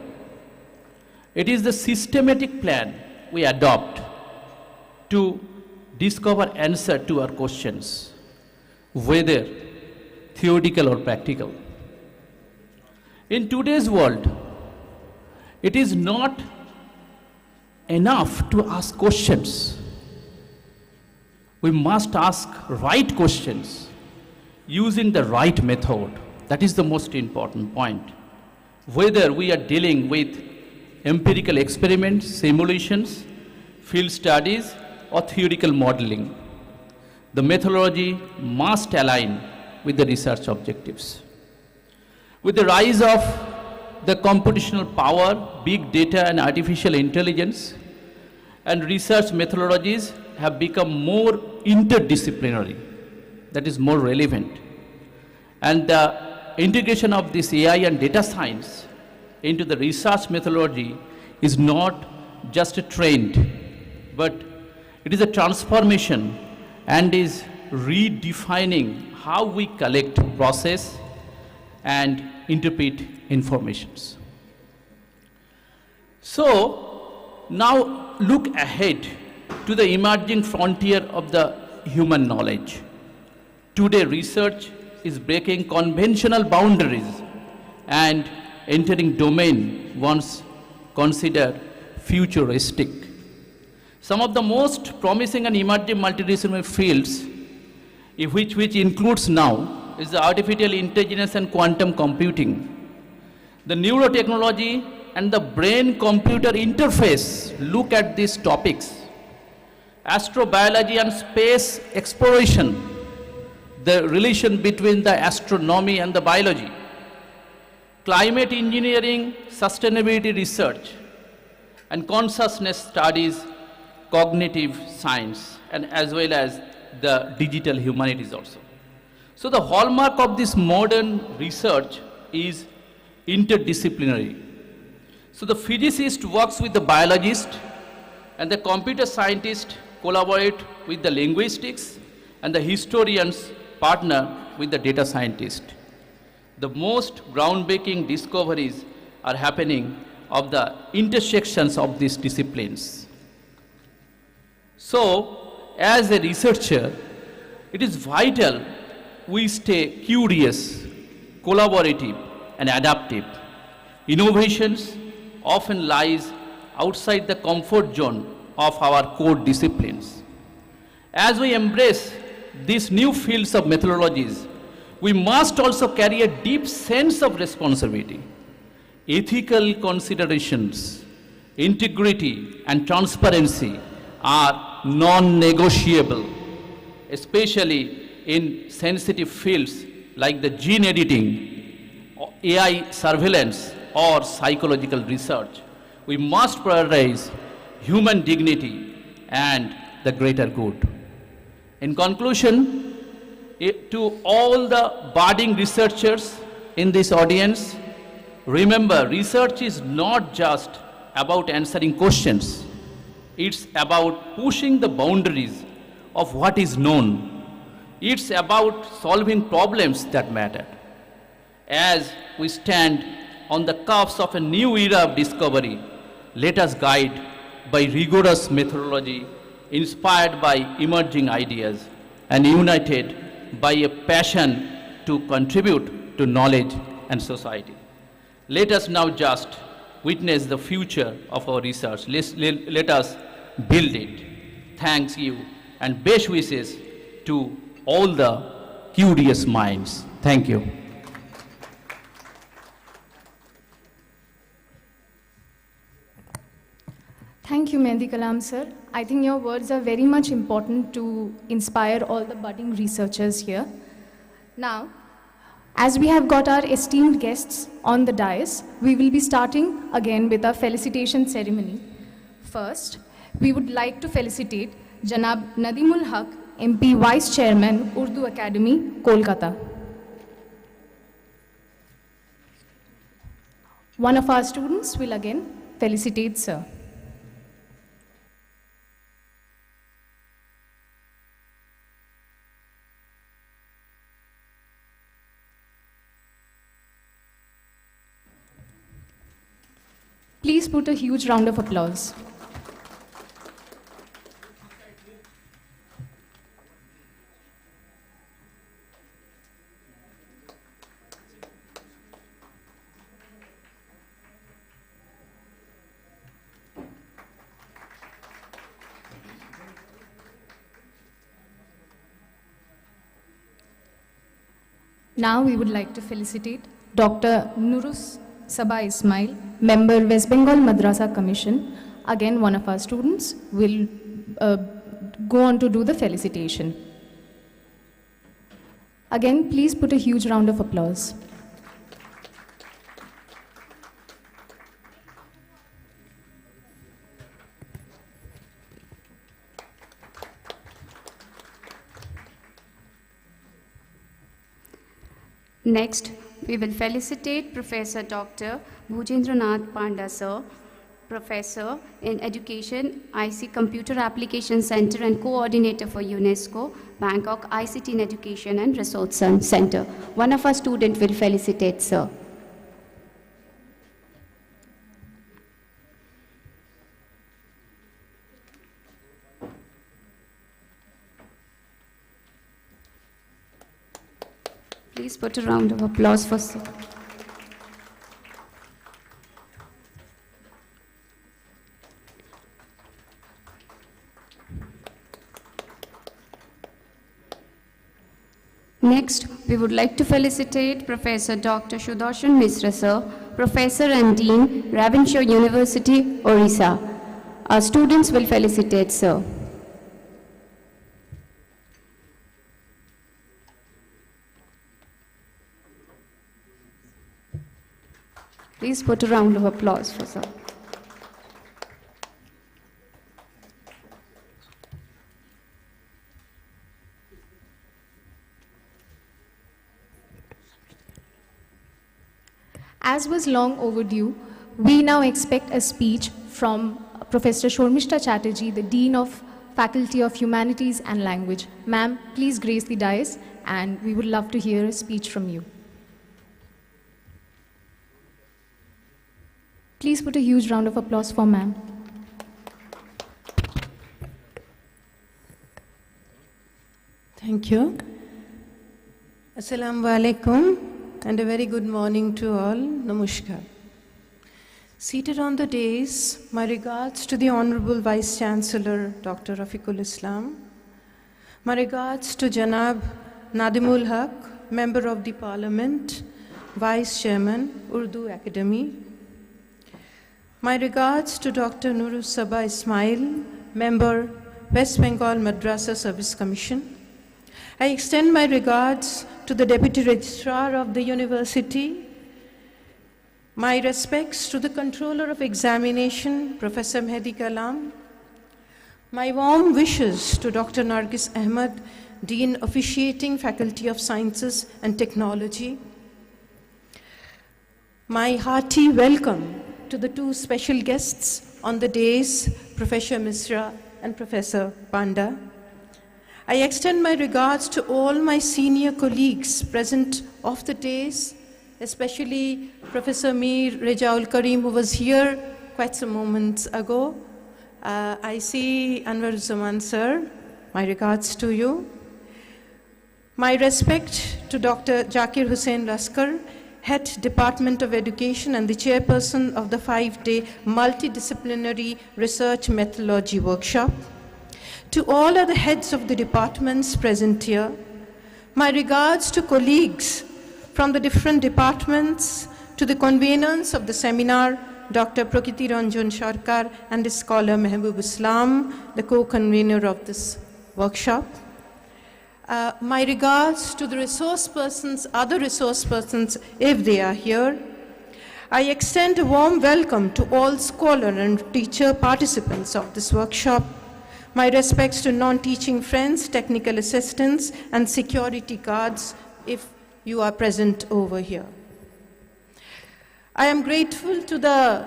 It is the systematic plan we adopt to discover answer to our questions, whether theoretical or practical. In today's world, it is not enough to ask questions. We must ask right questions using the right method. That is the most important point. Whether we are dealing with empirical experiments, simulations, field studies, or theoretical modeling, the methodology must align with the research objectives. With the rise of the computational power, big data, and artificial intelligence, and research methodologies have become more interdisciplinary, that is more relevant. And the integration of this AI and data science into the research methodology is not just a trend, but it is a transformation and is redefining how we collect, process, and interpret informations. So now look ahead to the emerging frontier of the human knowledge. Today, research is breaking conventional boundaries and entering domain once considered futuristic. Some of the most promising and emerging multidisciplinary fields, which includes now, is the artificial intelligence and quantum computing. The neurotechnology and the brain-computer interface look at these topics. Astrobiology and space exploration, the relation between the astronomy and the biology. Climate engineering, sustainability research, and consciousness studies, cognitive science, and as well as the digital humanities also. So the hallmark of this modern research is interdisciplinary. So the physicist works with the biologist, and the computer scientist collaborate with the linguistics, and the historians partner with the data scientist. The most groundbreaking discoveries are happening of the intersections of these disciplines. So, as a researcher, it is vital we stay curious, collaborative, and adaptive. Innovations often lies outside the comfort zone of our core disciplines. As we embrace these new fields of methodologies, we must also carry a deep sense of responsibility. Ethical considerations, integrity, and transparency are non-negotiable, especially in sensitive fields like the gene editing, AI surveillance, or psychological research. We must prioritize human dignity and the greater good. In conclusion, to all the budding researchers in this audience, remember, research is not just about answering questions. It's about pushing the boundaries of what is known. It's about solving problems that matter. As we stand on the cusp of a new era of discovery, let us guide by rigorous methodology, inspired by emerging ideas, and united by a passion to contribute to knowledge and society. Let us now just witness the future of our research. Let us build it. Thanks you and best wishes to all the curious minds. Thank you. Thank you, Mehdi Kalam sir. I think your words are very much important to inspire all the budding researchers here. Now, as we have got our esteemed guests on the dais, we will be starting again with our felicitation ceremony. First, we would like to felicitate Janab Nadimul Haq, MP Vice Chairman, Urdu Academy, Kolkata. One of our students will again felicitate Sir. Please put a huge round of applause. Now we would like to felicitate Dr. Nurus Sabah Ismail, Member West Bengal Madrasa Commission. Again, one of our students will go on to do the felicitation. Again, please put a huge round of applause. Next, we will felicitate Professor Dr. Bhujendranath Panda Sir, Professor in Education, IC Computer Application Center and Coordinator for UNESCO, Bangkok ICT in Education and Resource Center. One of our students will felicitate Sir. Please put a round of applause for Sir. Next, we would like to felicitate Professor Dr. Sudarshan Misra Sir, Professor and Dean, Ravenshaw University, Orissa. Our students will felicitate Sir. Please put a round of applause for Sir. As was long overdue, we now expect a speech from Professor Shormishta Chatterjee, the Dean of Faculty of Humanities and Language. Ma'am, please grace the dais, and we would love to hear a speech from you. Please put a huge round of applause for ma'am. Thank you. Assalamu alaikum and a very good morning to all. Namaskar. Seated on the dais, my regards to the Honorable Vice Chancellor, Dr. Rafiqul Islam. My regards to Janab Nadimul Haq, Member of the Parliament, Vice Chairman, Urdu Academy. My regards to Dr. Nurus Sabah Ismail, Member, West Bengal Madrasa Service Commission. I extend my regards to the Deputy Registrar of the University. My respects to the Controller of Examination, Professor Mehdi Kalam. My warm wishes to Dr. Nargis Ahmed, Dean Officiating Faculty of Sciences and Technology. My hearty welcome to the two special guests on the dais, Professor Misra and Professor Panda. I extend my regards to all my senior colleagues present off the dais, especially Professor Mir Rejaul Karim, who was here quite some moments ago. I see Anwar Zaman sir, my regards to you. My respect to Dr. Zakir Hussain Laskar, Head Department of Education and the Chairperson of the 5-day Multidisciplinary Research Methodology Workshop. To all other heads of the departments present here, my regards to colleagues from the different departments, to the conveners of the seminar, Dr. Prakriti Ranjan Sarkar and the scholar Mehboob Islam, the co-convener of this workshop. My regards to the resource persons, other resource persons, if they are here. I extend a warm welcome to all scholar and teacher participants of this workshop. My respects to non-teaching friends, technical assistants, and security guards if you are present over here. I am grateful to the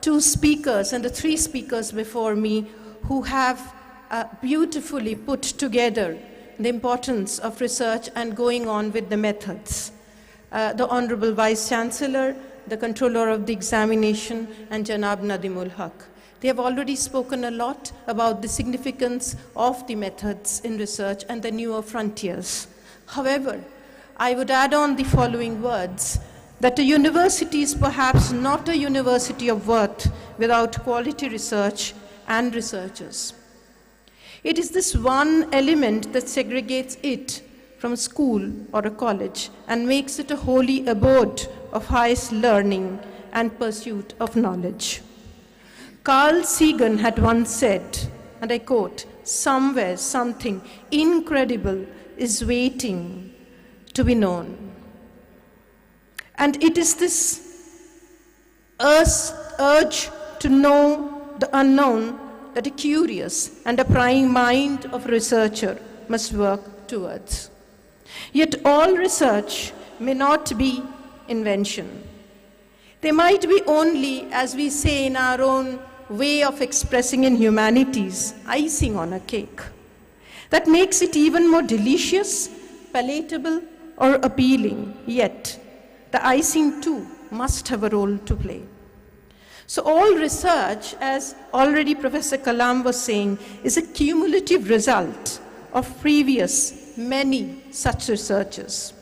two speakers and the three speakers before me who have beautifully put together the importance of research and going on with the methods. The Honorable Vice Chancellor, the Controller of the Examination, and Janab Nadimul Haq. They have already spoken a lot about the significance of the methods in research and the newer frontiers. However, I would add on the following words, that a university is perhaps not a university of worth without quality research and researchers. It is this one element that segregates it from a school or a college and makes it a holy abode of highest learning and pursuit of knowledge. Carl Sagan had once said, and I quote, "Somewhere something incredible is waiting to be known." And it is this urge to know the unknown that a curious and a prying mind of a researcher must work towards. Yet all research may not be invention. They might be only, as we say in our own way of expressing in humanities, icing on a cake. That makes it even more delicious, palatable, or appealing. Yet, the icing too must have a role to play. So all research, as already Professor Kalam was saying, is a cumulative result of previous many such researches.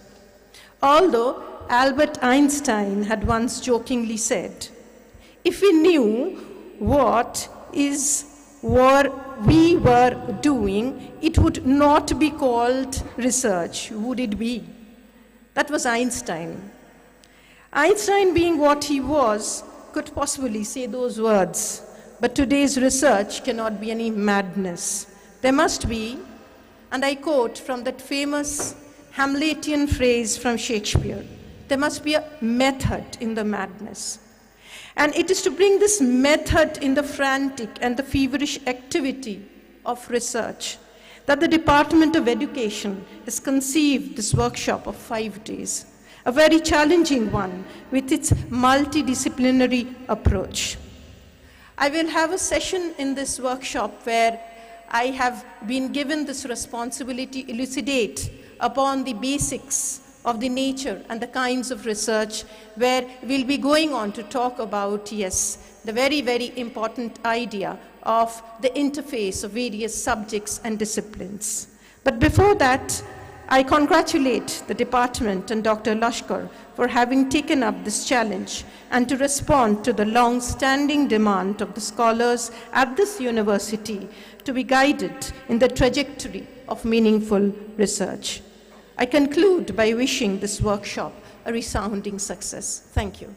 Although Albert Einstein had once jokingly said, if we knew what we were doing, it would not be called research, would it be? That was Einstein. Einstein, being what he was, could possibly say those words, but today's research cannot be any madness. There must be, and I quote from that famous Hamletian phrase from Shakespeare, there must be a method in the madness. And it is to bring this method in the frantic and the feverish activity of research that the Department of Education has conceived this workshop of 5 days, a very challenging one with its multidisciplinary approach. I will have a session in this workshop where I have been given this responsibility to elucidate upon the basics of the nature and the kinds of research, where we'll be going on to talk about, yes, the very, very important idea of the interface of various subjects and disciplines. But before that, I congratulate the department and Dr. Lashkar for having taken up this challenge and to respond to the long-standing demand of the scholars at this university to be guided in the trajectory of meaningful research. I conclude by wishing this workshop a resounding success. Thank you.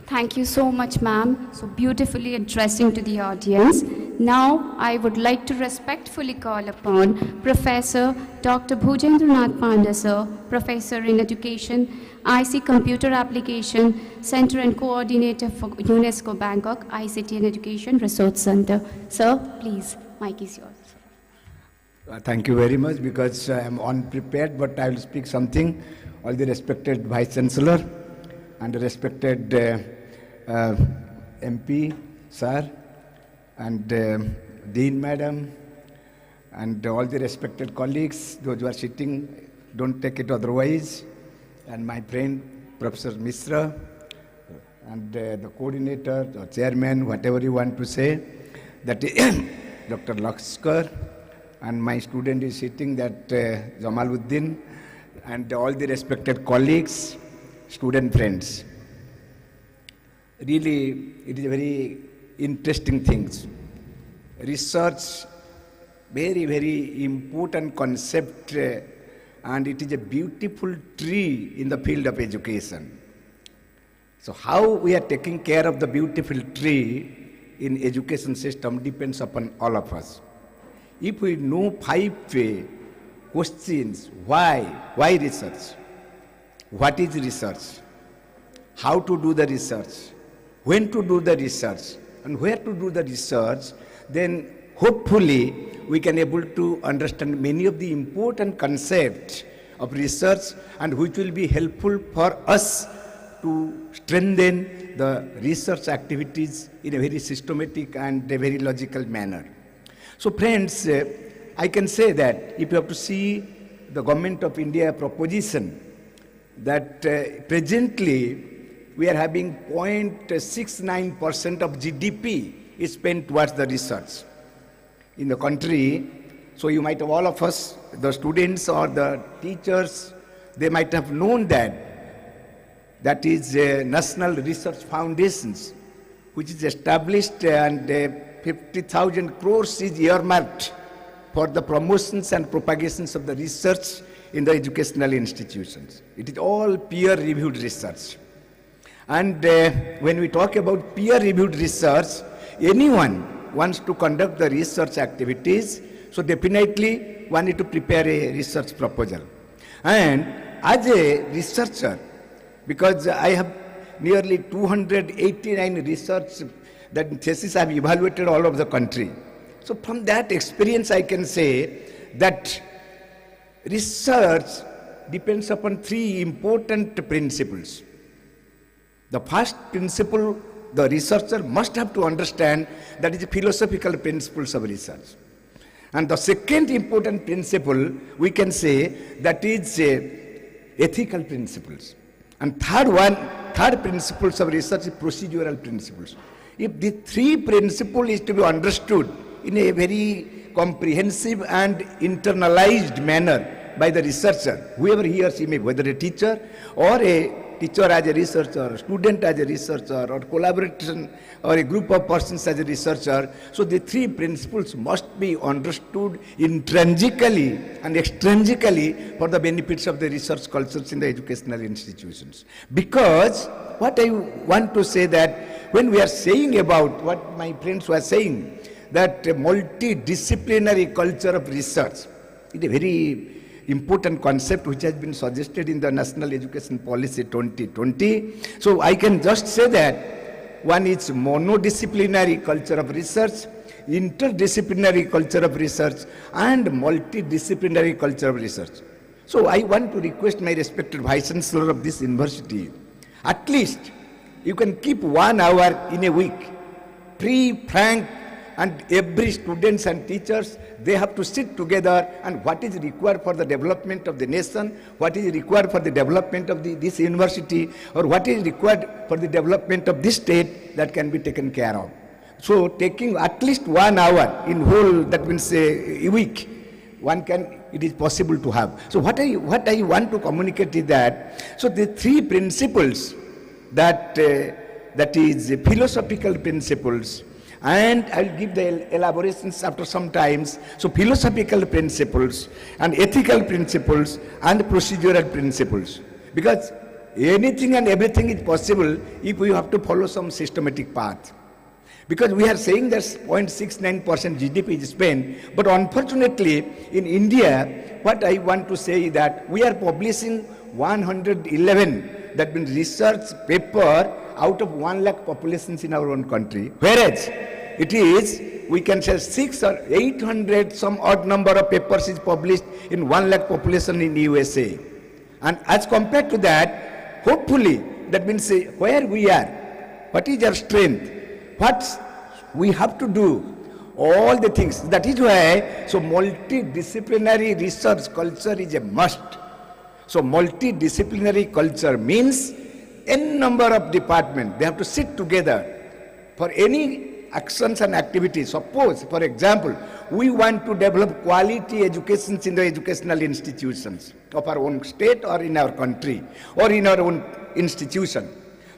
Thank you so much, ma'am. So beautifully addressing to the audience. Now, I would like to respectfully call upon Professor Dr. Bhujendranath Panda, sir, Professor in Education, IC Computer Application, Center and Coordinator for UNESCO Bangkok, ICT and Education Research Center. Sir, please, mic is yours. Thank you very much, because I am unprepared, but I will speak something. All the respected Vice Chancellor and the respected MP, sir, and Dean Madam, and all the respected colleagues, those who are sitting, don't take it otherwise, and my friend Professor Mishra, and the coordinator, the chairman, whatever you want to say, that Dr. Lakshkar, and my student is sitting, that Jamaluddin, and all the respected colleagues, student friends. Really, it is a very interesting things. Research, very, very important concept, and it is a beautiful tree in the field of education. So how we are taking care of the beautiful tree in education system depends upon all of us. If we know 5 ways questions. Why? Why research? What is research? How to do the research? When to do the research? And where to do the research? Then hopefully we can able to understand many of the important concepts of research and which will be helpful for us to strengthen the research activities in a very systematic and a very logical manner. So friends, I can say that if you have to see the Government of India proposition that presently we are having 0.69% of GDP is spent towards the research in the country. So you might have, all of us, the students or the teachers, they might have known that is National Research Foundations, which is established, and 50,000 crores is earmarked for the promotions and propagations of the research in the educational institutions. It is all peer-reviewed research. And when we talk about peer-reviewed research, anyone wants to conduct the research activities, so definitely one need to prepare a research proposal. And as a researcher, because I have nearly 289 research that thesis I have evaluated all over the country. So from that experience I can say that research depends upon three important principles. The first principle the researcher must have to understand, that is the philosophical principles of research. And the second important principle we can say that is ethical principles. And third principles of research is procedural principles. If the three principles is to be understood in a very comprehensive and internalized manner by the researcher, whoever he or she may be, whether a teacher or a teacher as a researcher, student as a researcher, or collaboration or a group of persons as a researcher. So the three principles must be understood intrinsically and extrinsically for the benefits of the research cultures in the educational institutions. Because what I want to say that when we are saying about what my friends were saying, that a multidisciplinary culture of research is a very important concept which has been suggested in the National Education Policy 2020. So I can just say that one is monodisciplinary culture of research, interdisciplinary culture of research, and multidisciplinary culture of research. So I want to request my respected Vice Chancellor of this university, at least you can keep 1 hour in a week, free, frank, and every students and teachers, they have to sit together and what is required for the development of the nation, what is required for the development of this university, or what is required for the development of this state, that can be taken care of. So taking at least 1 hour in whole, that means a week, it is possible to have. So what I want to communicate is that, so the three principles that is philosophical principles, and I'll give the elaborations after some times. So philosophical principles and ethical principles and procedural principles. Because anything and everything is possible if we have to follow some systematic path. Because we are saying that 0.69% GDP is spent, but unfortunately in India, what I want to say is that we are publishing 111, that means research paper out of 1 lakh populations in our own country. Whereas it is, we can say 600 or 800 some odd number of papers is published in 1 lakh population in USA. And as compared to that, hopefully, that means where we are, what is our strength, what we have to do, all the things. That is why, so multidisciplinary research culture is a must. So multidisciplinary culture means n number of departments, they have to sit together for any actions and activities. Suppose, for example, we want to develop quality education in the educational institutions of our own state or in our country or in our own institution.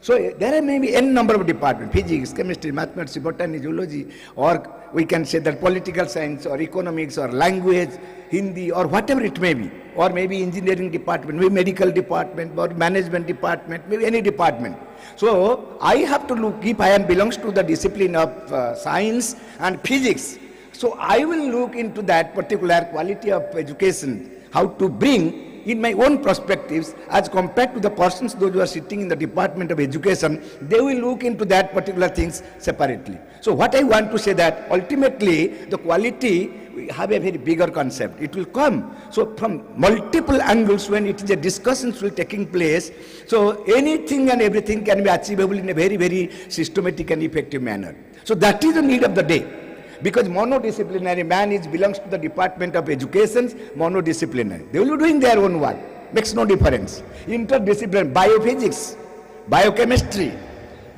So there are maybe n number of departments, physics, chemistry, mathematics, botany, zoology, or we can say that political science or economics or language, Hindi or whatever it may be, or maybe engineering department, maybe medical department or management department, maybe any department. So I have to look, if I belongs to the discipline of science and physics, so I will look into that particular quality of education how to bring in my own perspectives as compared to the persons those who are sitting in the Department of Education, they will look into that particular things separately. So what I want to say that ultimately the quality, we have a very bigger concept. It will come. So from multiple angles when it is a discussions will taking place, so anything and everything can be achievable in a very, very systematic and effective manner. So that is the need of the day. Because monodisciplinary man belongs to the Department of Education, monodisciplinary. They will be doing their own work. Makes no difference. Interdisciplinary, biophysics, biochemistry,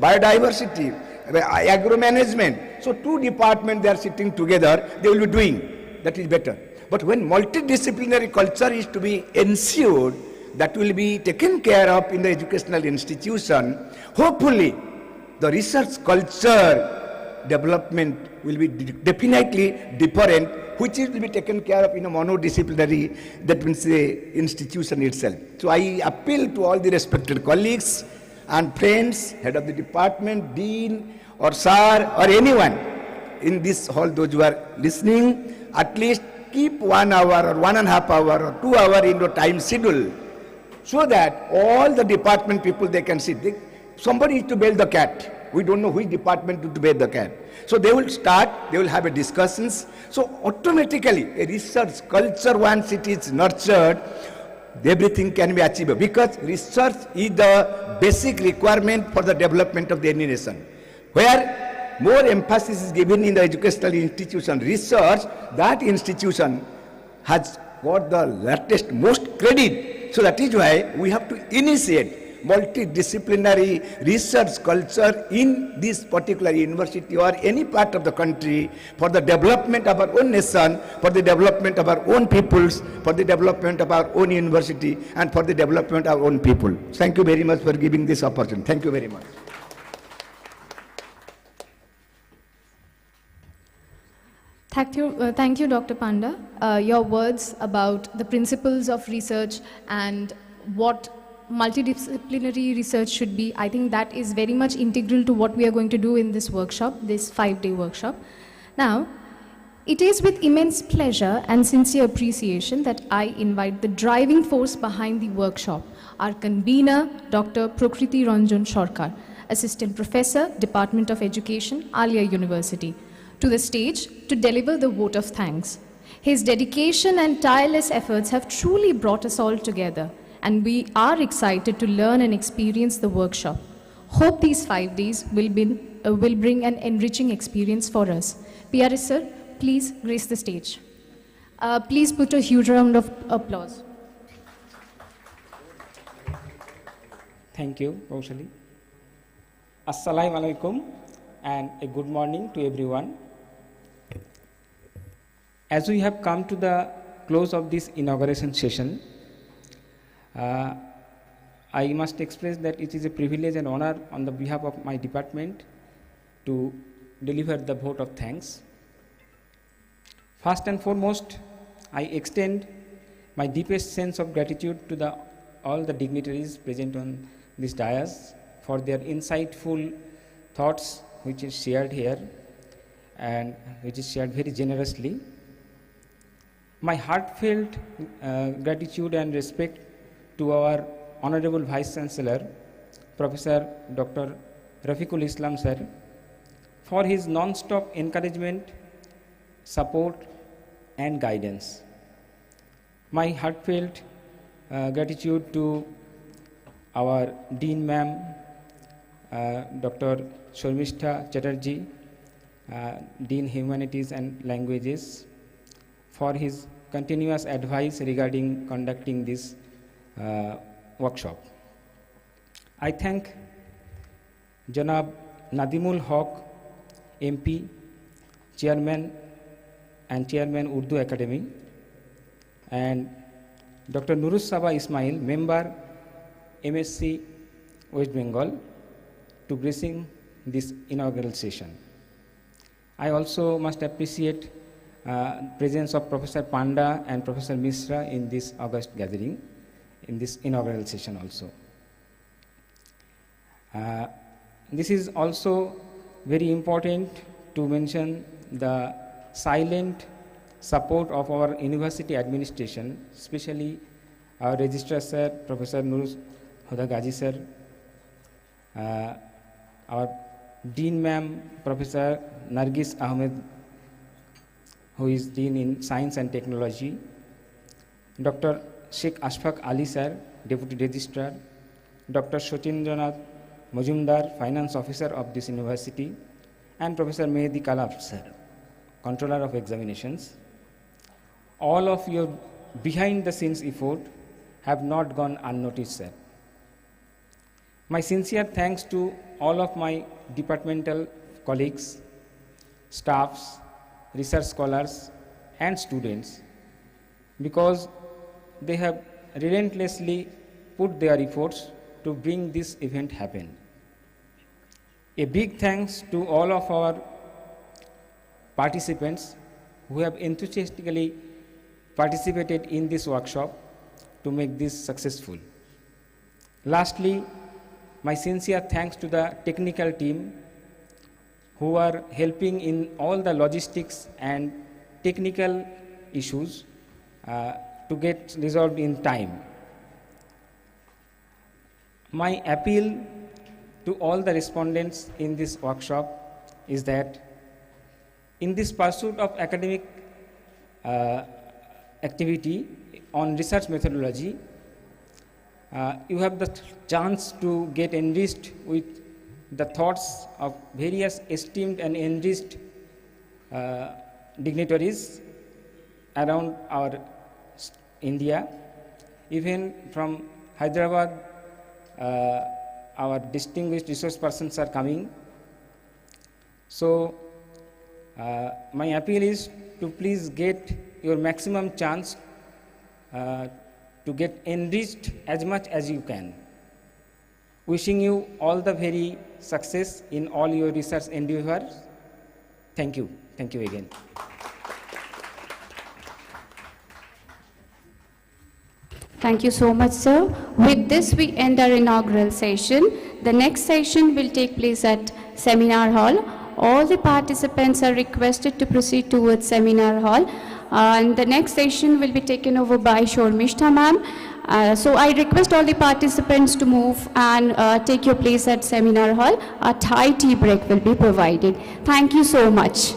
biodiversity, agro-management. So two departments they are sitting together, they will be doing. That is better. But when multidisciplinary culture is to be ensured, that will be taken care of in the educational institution, hopefully the research culture development will be definitely different, which will be taken care of in a monodisciplinary, that means the institution itself. So I appeal to all the respected colleagues and friends, head of the department, dean or sir or anyone in this hall, those who are listening, at least keep 1 hour or 1.5 hour or 2 hour in your time schedule, so that all the department people, they can sit. Somebody is to bail the cat. We don't know which department to bail the cat. So they will start, they will have a discussions. So automatically a research culture, once it is nurtured, everything can be achievable, because research is the basic requirement for the development of any nation. Where more emphasis is given in the educational institution research, that institution has got the latest, most credit. So that is why we have to initiate multidisciplinary research culture in this particular university or any part of the country for the development of our own nation, for the development of our own peoples, for the development of our own university, and for the development of our own people. Thank you very much for giving this opportunity. Thank you very much. Thank you, Dr. Panda. Your words about the principles of research and what multidisciplinary research should be, I think that is very much integral to what we are going to do in this workshop, this 5-day workshop. Now, it is with immense pleasure and sincere appreciation that I invite the driving force behind the workshop, our convener, Dr. Prakriti Ranjan Sarkar, Assistant Professor, Department of Education, Aliah University, to the stage to deliver the vote of thanks. His dedication and tireless efforts have truly brought us all together, and we are excited to learn and experience the workshop. Hope these 5 days will bring an enriching experience for us. PRS sir, please grace the stage. Please put a huge round of applause. Thank you, Paushali. Assalamu alaikum and a good morning to everyone. As we have come to the close of this inauguration session, I must express that it is a privilege and honor on the behalf of my department to deliver the vote of thanks. First and foremost, I extend my deepest sense of gratitude to all the dignitaries present on this dais for their insightful thoughts which is shared here and which is shared very generously. My heartfelt gratitude and respect to our Honorable Vice Chancellor, Professor Dr. Rafiqul Islam sir, for his non-stop encouragement, support and guidance. My heartfelt gratitude to our Dean Ma'am, Dr. Sharmistha Chatterjee, Dean Humanities and Languages, for his continuous advice regarding conducting this workshop. I thank Janab Nadimul Haq, MP, Chairman Urdu Academy, and Dr. Nurus Saba Ismail, Member, MSc West Bengal, to gracing this inaugural session. I also must appreciate presence of Professor Panda and Professor Mishra in this August gathering, in this inaugural session also. This is also very important to mention the silent support of our university administration, especially our registrar sir, Professor Nur Huda Gaji sir, our Dean ma'am, Professor Nargis Ahmed, who is Dean in Science and Technology, Dr. Sheikh Ashfaq Ali sir, Deputy Registrar, Dr. Sachindranath Majumdar, Finance Officer of this university, and Professor Mehdi Kalab sir, Controller of Examinations. All of your behind the scenes effort have not gone unnoticed, sir. My sincere thanks to all of my departmental colleagues, staffs, research scholars, and students, because they have relentlessly put their efforts to bring this event happen. A big thanks to all of our participants who have enthusiastically participated in this workshop to make this successful. Lastly, my sincere thanks to the technical team who are helping in all the logistics and technical issues to get resolved in time. My appeal to all the respondents in this workshop is that in this pursuit of academic activity on research methodology, you have the chance to get enriched with the thoughts of various esteemed and enriched dignitaries around our India. Even from Hyderabad, our distinguished resource persons are coming. So, my appeal is to please get your maximum chance to get enriched as much as you can. Wishing you all the very success in all your research endeavors. Thank you. Thank you again. Thank you so much, sir. With this, we end our inaugural session. The next session will take place at Seminar Hall. All the participants are requested to proceed towards Seminar Hall. And the next session will be taken over by Shormishta ma'am. So I request all the participants to move and take your place at Seminar Hall. A Thai tea break will be provided. Thank you so much.